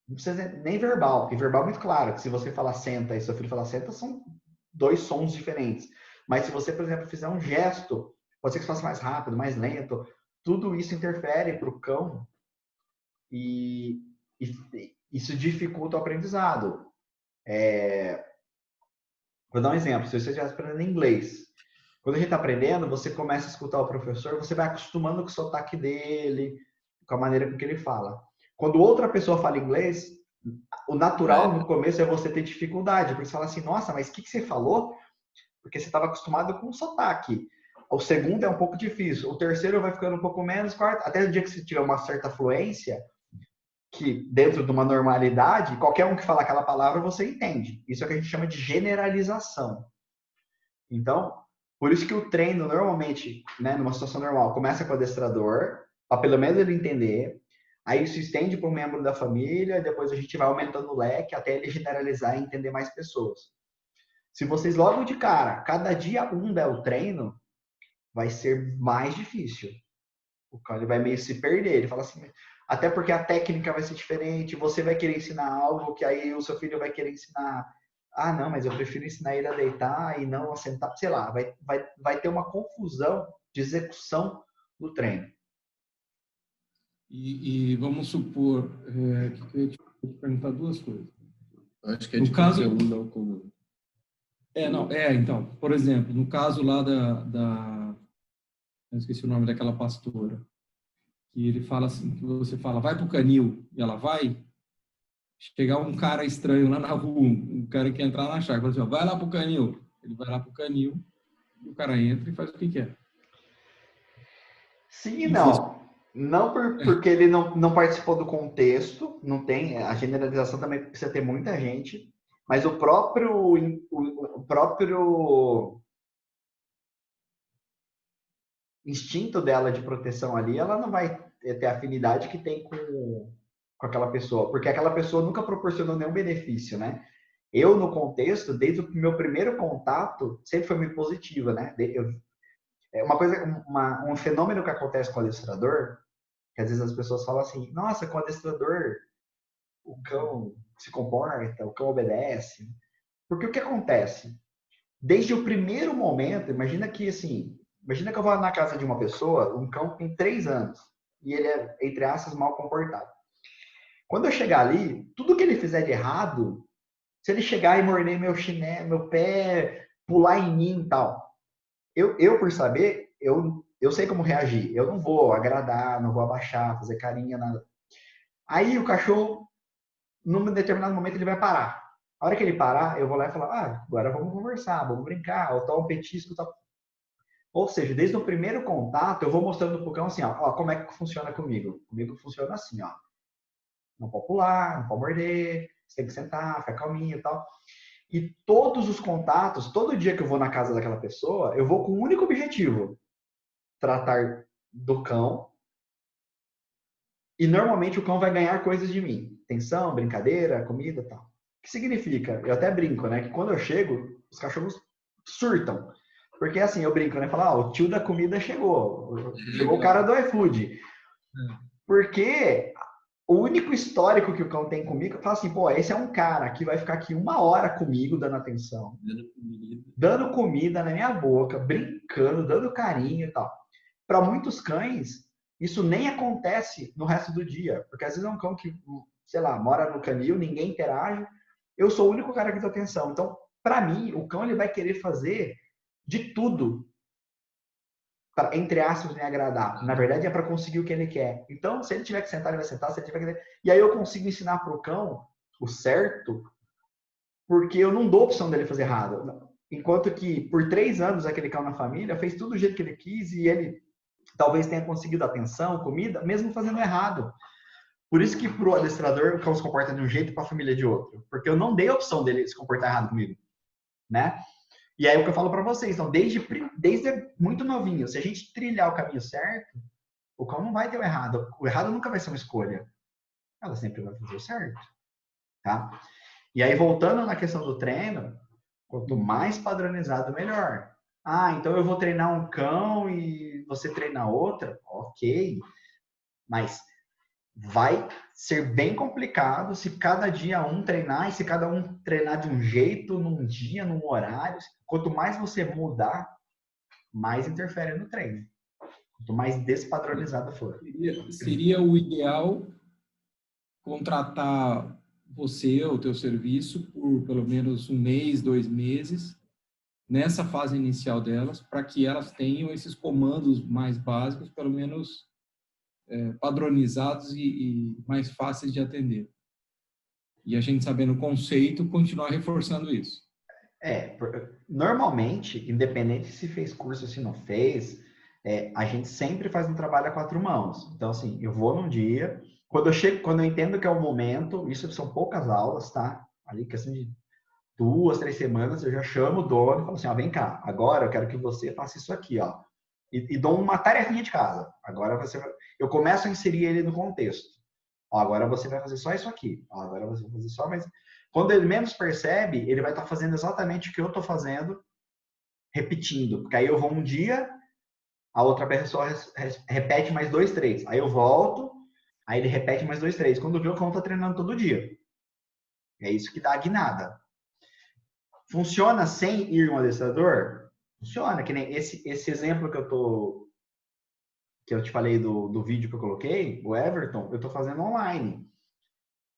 não precisa nem verbal, porque verbal é muito claro, que se você falar senta e seu filho falar senta, são 2 sons diferentes. Mas se você, por exemplo, fizer um gesto, pode ser que você faça mais rápido, mais lento, tudo isso interfere para o cão e isso dificulta o aprendizado. Vou dar um exemplo. Se você estiver aprendendo inglês, quando a gente está aprendendo, você começa a escutar o professor, você vai acostumando com o sotaque dele, com a maneira com que ele fala. Quando outra pessoa fala inglês, o natural no começo é você ter dificuldade, porque você fala assim, nossa, mas o que você falou? Porque você estava acostumado com o sotaque. O segundo é um pouco difícil. O terceiro vai ficando um pouco menos, quarto, até o dia que você tiver uma certa fluência, que dentro de uma normalidade, qualquer um que falar aquela palavra, você entende. Isso é o que a gente chama de generalização. Então, por isso que o treino, normalmente, né, numa situação normal, começa com o adestrador, para pelo menos ele entender, aí isso estende para um membro da família, depois a gente vai aumentando o leque até ele generalizar e entender mais pessoas. Se vocês logo de cara, cada dia der o treino, vai ser mais difícil. O cara ele vai meio se perder, ele fala assim, até porque a técnica vai ser diferente, você vai querer ensinar algo que aí o seu filho vai querer ensinar, não, mas eu prefiro ensinar ele a deitar e não a sentar, sei lá, vai ter uma confusão de execução do treino. E vamos supor que eu ia te perguntar 2 coisas. Acho que é difícil um não comum. Então, por exemplo, no caso lá eu esqueci o nome daquela pastora, que ele fala assim, que você fala, vai pro canil, e ela vai, chegar um cara estranho lá na rua, um cara que entrar na chácara, assim, vai lá pro canil, ele vai lá pro canil, e o cara entra e faz o que quer. Sim e não. Não porque ele não participou do contexto, não tem, a generalização também precisa ter muita gente, mas o próprio instinto dela de proteção ali, ela não vai ter a afinidade que tem com aquela pessoa, porque aquela pessoa nunca proporcionou nenhum benefício, né? Eu, no contexto, desde o meu primeiro contato, sempre foi muito positiva, né? Um fenômeno que acontece com o adestrador, que às vezes as pessoas falam assim, nossa, com o adestrador, o cão se comporta, o cão obedece. Porque o que acontece? Desde o primeiro momento, imagina que eu vou na casa de uma pessoa, um cão tem 3 anos, e ele é, entre aspas, mal comportado. Quando eu chegar ali, tudo que ele fizer de errado, se ele chegar e morder meu chinelo, meu pé, pular em mim e tal, eu por saber, eu sei como reagir. Eu não vou agradar, não vou abaixar, fazer carinha, nada. Aí o cachorro, num determinado momento, ele vai parar. A hora que ele parar, eu vou lá e falar, agora vamos conversar, vamos brincar, ou tal um petisco, tal. Ou seja, desde o primeiro contato, eu vou mostrando pro cão assim, ó, como é que funciona comigo. Comigo funciona assim, ó. Não pode pular, não pode morder, você tem que sentar, ficar calminho e tal. E todos os contatos, todo dia que eu vou na casa daquela pessoa, eu vou com um único objetivo: tratar do cão. E normalmente o cão vai ganhar coisas de mim: atenção, brincadeira, comida e tal. O que significa? Eu até brinco, né? Que quando eu chego, os cachorros surtam. Porque assim, eu brinco, né? Falar, o tio da comida chegou. Chegou o cara do iFood. Porque o único histórico que o cão tem comigo, eu falo assim, esse é um cara que vai ficar aqui 1 hora comigo, dando atenção, dando comida na minha boca, brincando, dando carinho e tal. Para muitos cães, isso nem acontece no resto do dia, porque às vezes é um cão que, sei lá, mora no canil, ninguém interage, eu sou o único cara que dá atenção. Então, para mim, o cão ele vai querer fazer de tudo para, entre aspas, me agradar. Na verdade, é para conseguir o que ele quer. Então, se ele tiver que sentar, ele vai sentar. Se ele tiver que... E aí eu consigo ensinar para o cão o certo, porque eu não dou opção dele fazer errado. Enquanto que, por 3 anos, aquele cão na família fez tudo do jeito que ele quis e ele talvez tenha conseguido atenção, comida, mesmo fazendo errado. Por isso que, para o adestrador, o cão se comporta de um jeito e para a família de outro. Porque eu não dei a opção dele se comportar errado comigo, né? E aí o que eu falo para vocês, então, desde muito novinho, se a gente trilhar o caminho certo, o cão não vai ter o errado. O errado nunca vai ser uma escolha. Ela sempre vai fazer o certo, tá? E aí, voltando na questão do treino, quanto mais padronizado, melhor. Ah, então eu vou treinar um cão e você treinar outra? Ok. Mas vai ser bem complicado se cada dia um treinar e se cada um treinar de um jeito, num dia, num horário. Quanto mais você mudar, mais interfere no treino. Quanto mais despadronizado for. Seria o ideal contratar você, o teu serviço, por pelo menos 1 mês, 2 meses, nessa fase inicial delas, para que elas tenham esses comandos mais básicos, pelo menos padronizados e mais fáceis de atender. E a gente, sabendo o conceito, continuar reforçando isso. Normalmente, independente se fez curso ou se não fez, a gente sempre faz um trabalho a 4 mãos. Então, assim, eu vou num dia, quando eu entendo que é o momento, isso são poucas aulas, tá? Ali, questão de 2, 3 semanas, eu já chamo o dono e falo assim, ó, vem cá, agora eu quero que você faça isso aqui, ó. E dou uma tarefinha de casa. Agora eu começo a inserir ele no contexto. Ó, agora você vai fazer só isso aqui. Ó, agora você vai fazer só mais... Quando ele menos percebe, ele vai estar fazendo exatamente o que eu estou fazendo, repetindo. Porque aí eu vou um dia, a outra pessoa repete mais 2, 3. Aí eu volto, aí ele repete mais 2, 3. Quando vê, o cão está treinando todo dia. É isso que dá a guinada. Funciona sem ir um adestrador? Funciona, que nem esse exemplo que eu te falei do vídeo que eu coloquei, o Everton, eu estou fazendo online.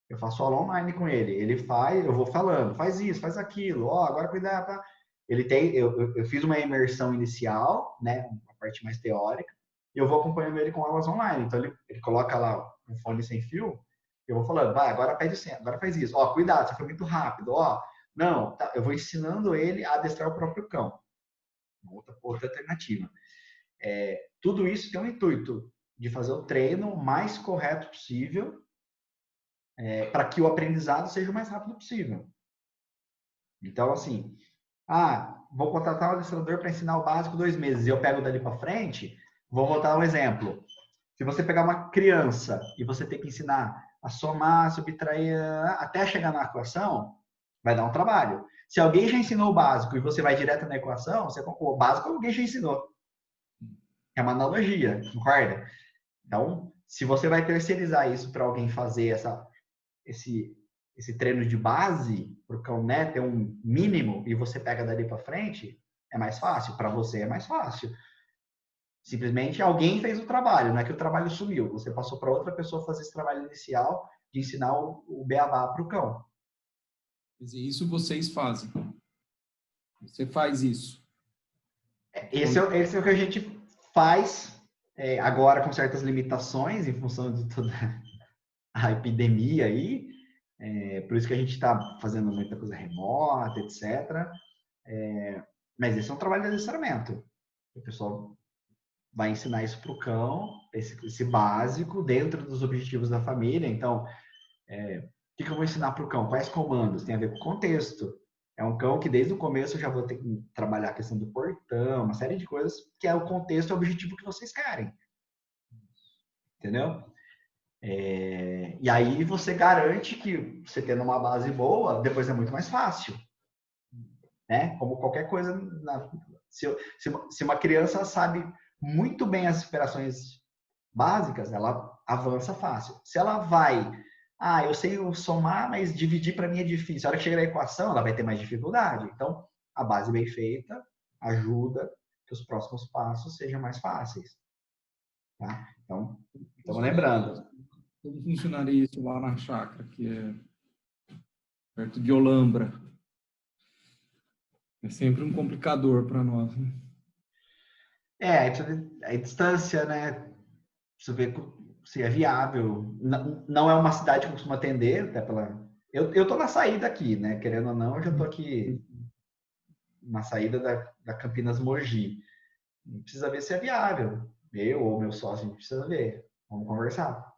Eu faço aula online com ele. Ele faz, eu vou falando, faz isso, faz aquilo, ó, agora cuidado, tá? Eu fiz uma imersão inicial, né, a parte mais teórica, e eu vou acompanhando ele com aulas online. Então ele coloca lá um fone sem fio, eu vou falando, vai, agora faz isso, agora faz isso, ó, cuidado, você foi muito rápido, ó, não, tá, eu vou ensinando ele a adestrar o próprio cão. Outra alternativa. Tudo isso tem um intuito de fazer o treino mais correto possível, para que o aprendizado seja o mais rápido possível. Então, assim, vou contratar um adestrador para ensinar o básico 2 meses e eu pego dali para frente, vou voltar um exemplo. Se você pegar uma criança e você tem que ensinar a somar, subtrair, até chegar na equação, vai dar um trabalho. Se alguém já ensinou o básico e você vai direto na equação, o básico alguém já ensinou. É uma analogia, concorda? Então, se você vai terceirizar isso para alguém fazer esse treino de base, porque o neto é um mínimo e você pega dali para frente, é mais fácil. Para você é mais fácil. Simplesmente alguém fez o trabalho, não é que o trabalho sumiu. Você passou para outra pessoa fazer esse trabalho inicial de ensinar o beabá para o cão. Quer dizer, isso vocês fazem. Você faz isso. Esse é o que a gente faz agora com certas limitações em função de toda a epidemia aí. Por isso que a gente está fazendo muita coisa remota, etc. Mas esse é um trabalho de adestramento. O pessoal vai ensinar isso para o cão, esse básico, dentro dos objetivos da família. Então, o que eu vou ensinar para o cão? Quais comandos? Tem a ver com o contexto. É um cão que desde o começo eu já vou ter que trabalhar a questão do portão, uma série de coisas, que é o contexto e o objetivo que vocês querem. Entendeu? E aí você garante que você tendo uma base boa, depois é muito mais fácil. Né? Como qualquer coisa. Se uma criança sabe muito bem as operações básicas, ela avança fácil. Se ela vai, eu sei somar, mas dividir para mim é difícil. A hora que chega na equação, ela vai ter mais dificuldade. Então, a base bem feita ajuda que os próximos passos sejam mais fáceis. Tá? Então, estamos lembrando. Como funcionaria isso lá na chácara, que é perto de Olambra? É sempre um complicador para nós, né? A distância, né? Você vê se é viável. Não é uma cidade que costuma atender, até pela... Eu tô na saída aqui, né? Querendo ou não, eu já tô aqui na saída da Campinas Mogi. Precisa ver se é viável. Eu ou meu sócio, a gente precisa ver. Vamos conversar.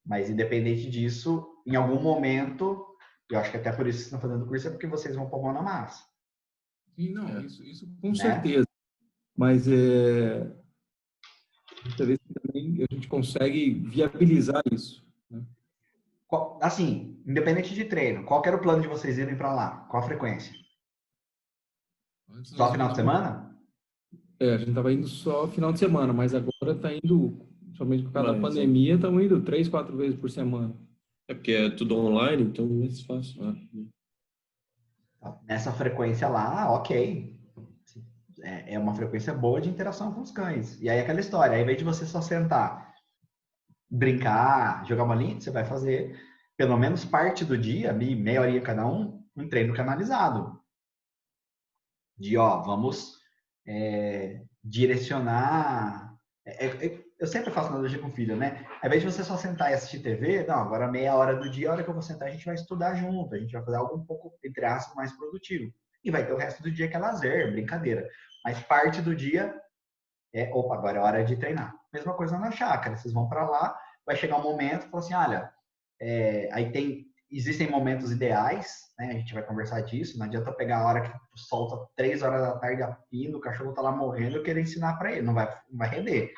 Mas independente disso, em algum momento, eu acho que até por isso que vocês estão fazendo curso, é porque vocês vão pôr a mão na massa. Sim, não, isso com Né? certeza. Mas muitas vezes também a gente consegue viabilizar isso, né? Assim, independente de treino, qual que era o plano de vocês irem para lá? Qual a frequência? Antes Só nós final de íamos semana? a gente estava indo só final de semana, mas agora está indo, somente por causa da Mas, pandemia, estamos indo 3, 4 vezes por semana. é porque é tudo online, então é mais fácil. Né? Nessa frequência lá, ok. É uma frequência boa de interação com os cães. E aí aquela história, ao invés de você só sentar, brincar, jogar bolinha, você vai fazer pelo menos parte do dia, ali, meia horinha cada um treino canalizado. De, ó, vamos direcionar. Eu sempre faço analogia com o filho, né? Ao invés de você só sentar e assistir TV, não, agora meia hora do dia, a hora que eu vou sentar, a gente vai estudar junto, a gente vai fazer algo um pouco, entre aspas, mais produtivo. E vai ter o resto do dia que é lazer, brincadeira. Mas parte do dia opa, agora é hora de treinar. Mesma coisa na chácara, vocês vão para lá, vai chegar um momento, fala assim, olha, existem momentos ideais, né? A gente vai conversar disso, não adianta pegar a hora que solta 3 horas da tarde a pino, o cachorro tá lá morrendo, eu querer ensinar para ele, não vai render.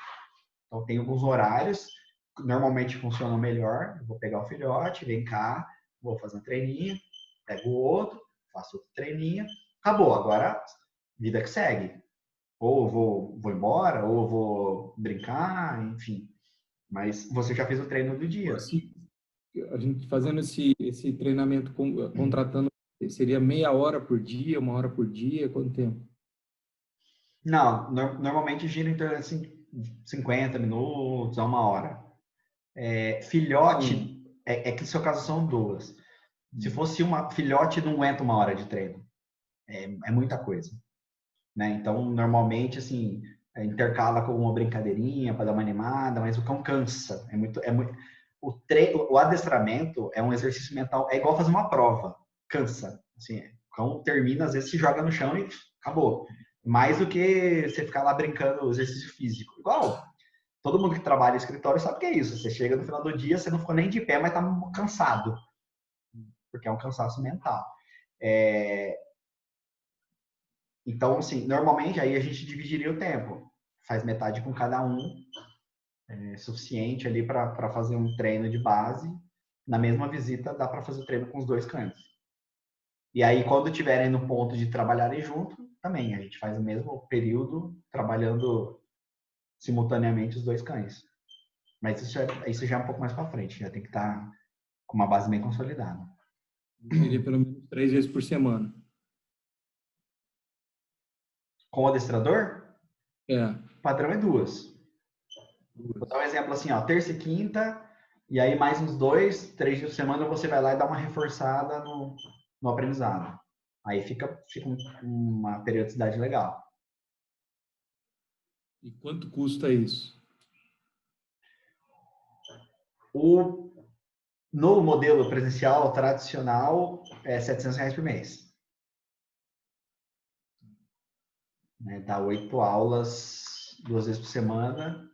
Então tem alguns horários que normalmente funcionam melhor, eu vou pegar o filhote, vem cá, vou fazer um treininho, pego o outro, faço outro treininho, acabou, agora vida que segue. Ou eu vou embora, ou eu vou brincar, enfim. Mas você já fez o treino do dia. Se a gente fazendo esse treinamento, contratando, seria meia hora por dia, 1 hora por dia, quanto tempo? Não, normalmente gira em torno de 50 minutos a 1 hora. Filhote, que no seu caso são 2. Se fosse filhote, não aguenta 1 hora de treino. É muita coisa. Né? Então, normalmente, assim, intercala com uma brincadeirinha para dar uma animada, mas o cão cansa. O adestramento é um exercício mental, é igual fazer uma prova, cansa. Assim, o cão termina, às vezes se joga no chão e acabou. Mais do que você ficar lá brincando exercício físico. Igual, todo mundo que trabalha em escritório sabe o que é isso. Você chega no final do dia, você não ficou nem de pé, mas tá cansado. Porque é um cansaço mental. Então, assim, normalmente aí a gente dividiria o tempo. Faz metade com cada um, suficiente ali para fazer um treino de base. Na mesma visita, dá para fazer o treino com os 2 cães. E aí, quando tiverem no ponto de trabalharem junto, também a gente faz o mesmo período trabalhando simultaneamente os 2 cães. Mas isso já é um pouco mais para frente, já tem que estar com uma base bem consolidada. Seria pelo menos 3 vezes por semana. Com o adestrador, o padrão é 2. Vou dar um exemplo assim, ó, terça e quinta, e aí mais uns 2, 3 dias por semana você vai lá e dá uma reforçada no aprendizado. Aí fica uma periodicidade legal. E quanto custa isso? No modelo presencial tradicional, é R$ 700 por mês. Né? Dá 8 aulas, 2 vezes por semana.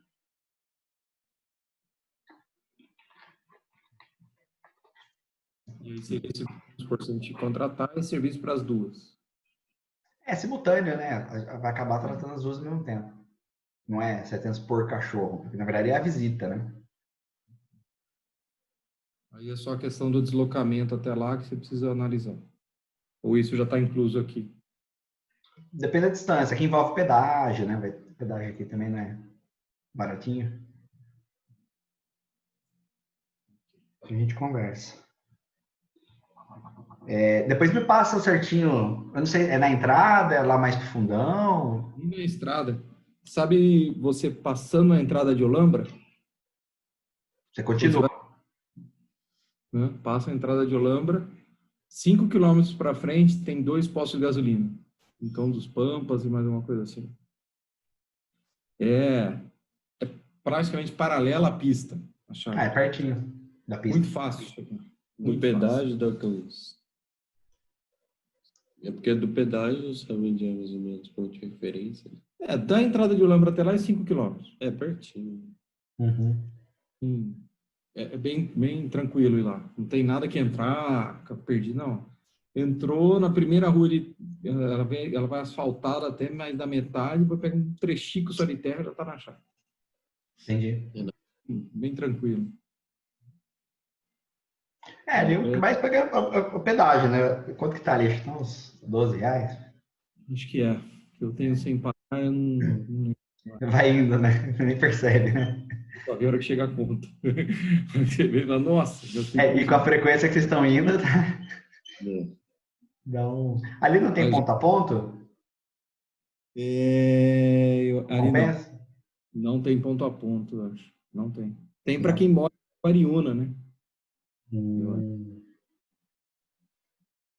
E aí seria esse custo de contratar e serviço para as duas. É simultâneo, né? Vai acabar tratando as duas ao mesmo tempo. Não é 700 por cachorro, porque na verdade é a visita, né? Aí é só a questão do deslocamento até lá que você precisa analisar. Ou isso já está incluso aqui? Depende da distância. Aqui envolve pedágio, né? Pedágio aqui também não é baratinho. A gente conversa. Depois me passa certinho. Eu não sei, é na entrada, é lá mais pro fundão? E na estrada. Sabe você passando a entrada de Olambra? Você continua. Né? Passa a entrada de Olambra. 5 quilômetros para frente tem 2 postos de gasolina. Então, dos Pampas e mais uma coisa assim. É praticamente paralela à pista. É pertinho da pista. Muito fácil. Do pedágio da Campos. É porque do pedágio, sabe onde é mais ou menos, ponto de referência. Da entrada de Olambra até lá é 5 quilômetros. É pertinho. É bem tranquilo ir lá. Não tem nada que entrar, ficar perdido, não. Entrou na primeira rua, ela vai asfaltada até mais da metade, vai pegar um trechico só de terra, já está na chácara. Entendi. Bem tranquilo. Ali o que mais pega é o pedágio, né? Quanto que tá ali? Acho que tá uns R$ 12. Acho que é. Eu tenho sem parar, eu não Vai indo, né? Nem percebe, né? só ver a hora que chega a conta. Você vê, nossa, E com a frequência que vocês estão indo, tá? Ali não tem Mas- ponto a ponto? ali Compensa? não tem ponto a ponto, eu acho. Não tem. Tem para quem mora em Guariúna, né?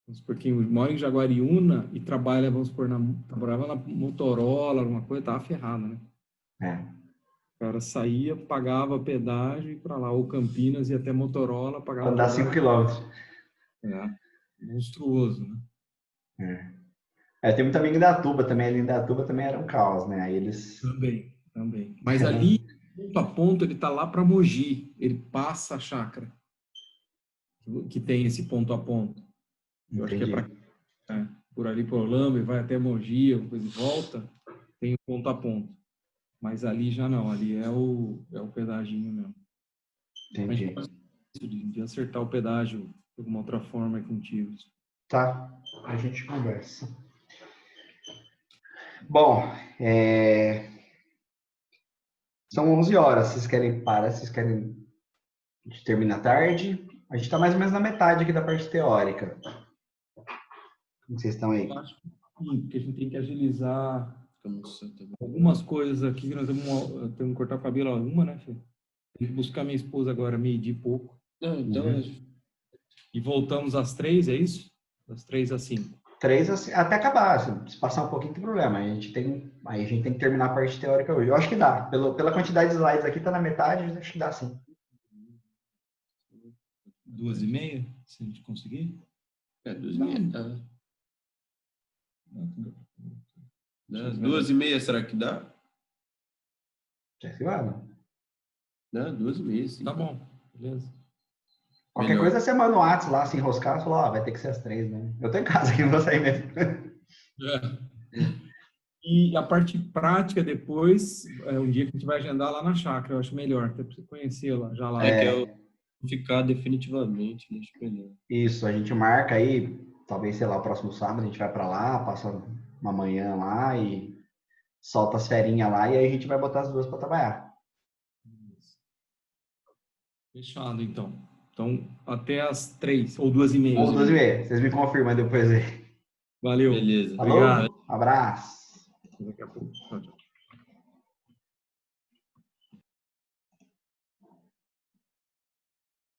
Vamos supor, quem mora em Jaguariúna e trabalha, vamos supor, trabalhava na Motorola, alguma coisa, tava ferrado, né? O cara saía, pagava pedágio e ir para lá, ou Campinas e até Motorola, pagava Andar pedágio. 5 quilômetros. Monstruoso, né? Tem muito amigo em Indatuba também. Ali em Indatuba também era um caos, né? Aí eles... Também. Mas ali, ponto a ponto, ele tá lá para Mogi. Ele passa a chácara, que tem esse ponto a ponto. Eu acho que é por ali por Orlando e vai até Mogi, depois de volta, tem o ponto a ponto. Mas ali já não, ali é o pedaginho mesmo. Entendi. De acertar o pedágio de alguma outra forma contigo. Tá, a gente conversa. Bom, são 11 horas. Vocês querem parar? Vocês querem a gente termina tarde? A gente está mais ou menos na metade aqui da parte teórica. Como vocês estão aí? Eu acho que sim, porque a gente tem que agilizar algumas coisas aqui. Nós temos que cortar o cabelo alguma, né, filho? Tem que buscar minha esposa agora, meio-dia e pouco. E voltamos às 3, é isso? Das 3 às 5. 3 assim, até acabar. Se passar um pouquinho, não tem problema. Aí a gente tem que terminar a parte teórica hoje. Eu acho que dá. Pela quantidade de slides aqui, tá na metade, acho que dá sim. 2h30, se a gente conseguir? 2h30, tá. 2h30, será que dá? Já se vai, não? Dá 2h30, sim. Tá bom, beleza. Qualquer Melhor. coisa você manda no WhatsApp lá, se enroscar, você fala, vai ter que ser às 3, né? Eu tô em casa aqui, não vou sair mesmo. E a parte prática depois, um dia que a gente vai agendar lá na chácara, eu acho melhor, até pra você conhecê-la já lá. Que eu ficar definitivamente, deixa eu ver. Isso, a gente marca aí, talvez, sei lá, o próximo sábado a gente vai pra lá, passa uma manhã lá e solta as ferinhas lá e aí a gente vai botar as duas pra trabalhar. Fechado, então. Então, até às 3 ou 2h30. Ou 2h30, vocês me confirmam depois aí. Valeu. Beleza. Falou? Obrigado. Abraço. Daqui a pouco. Tchau, tchau.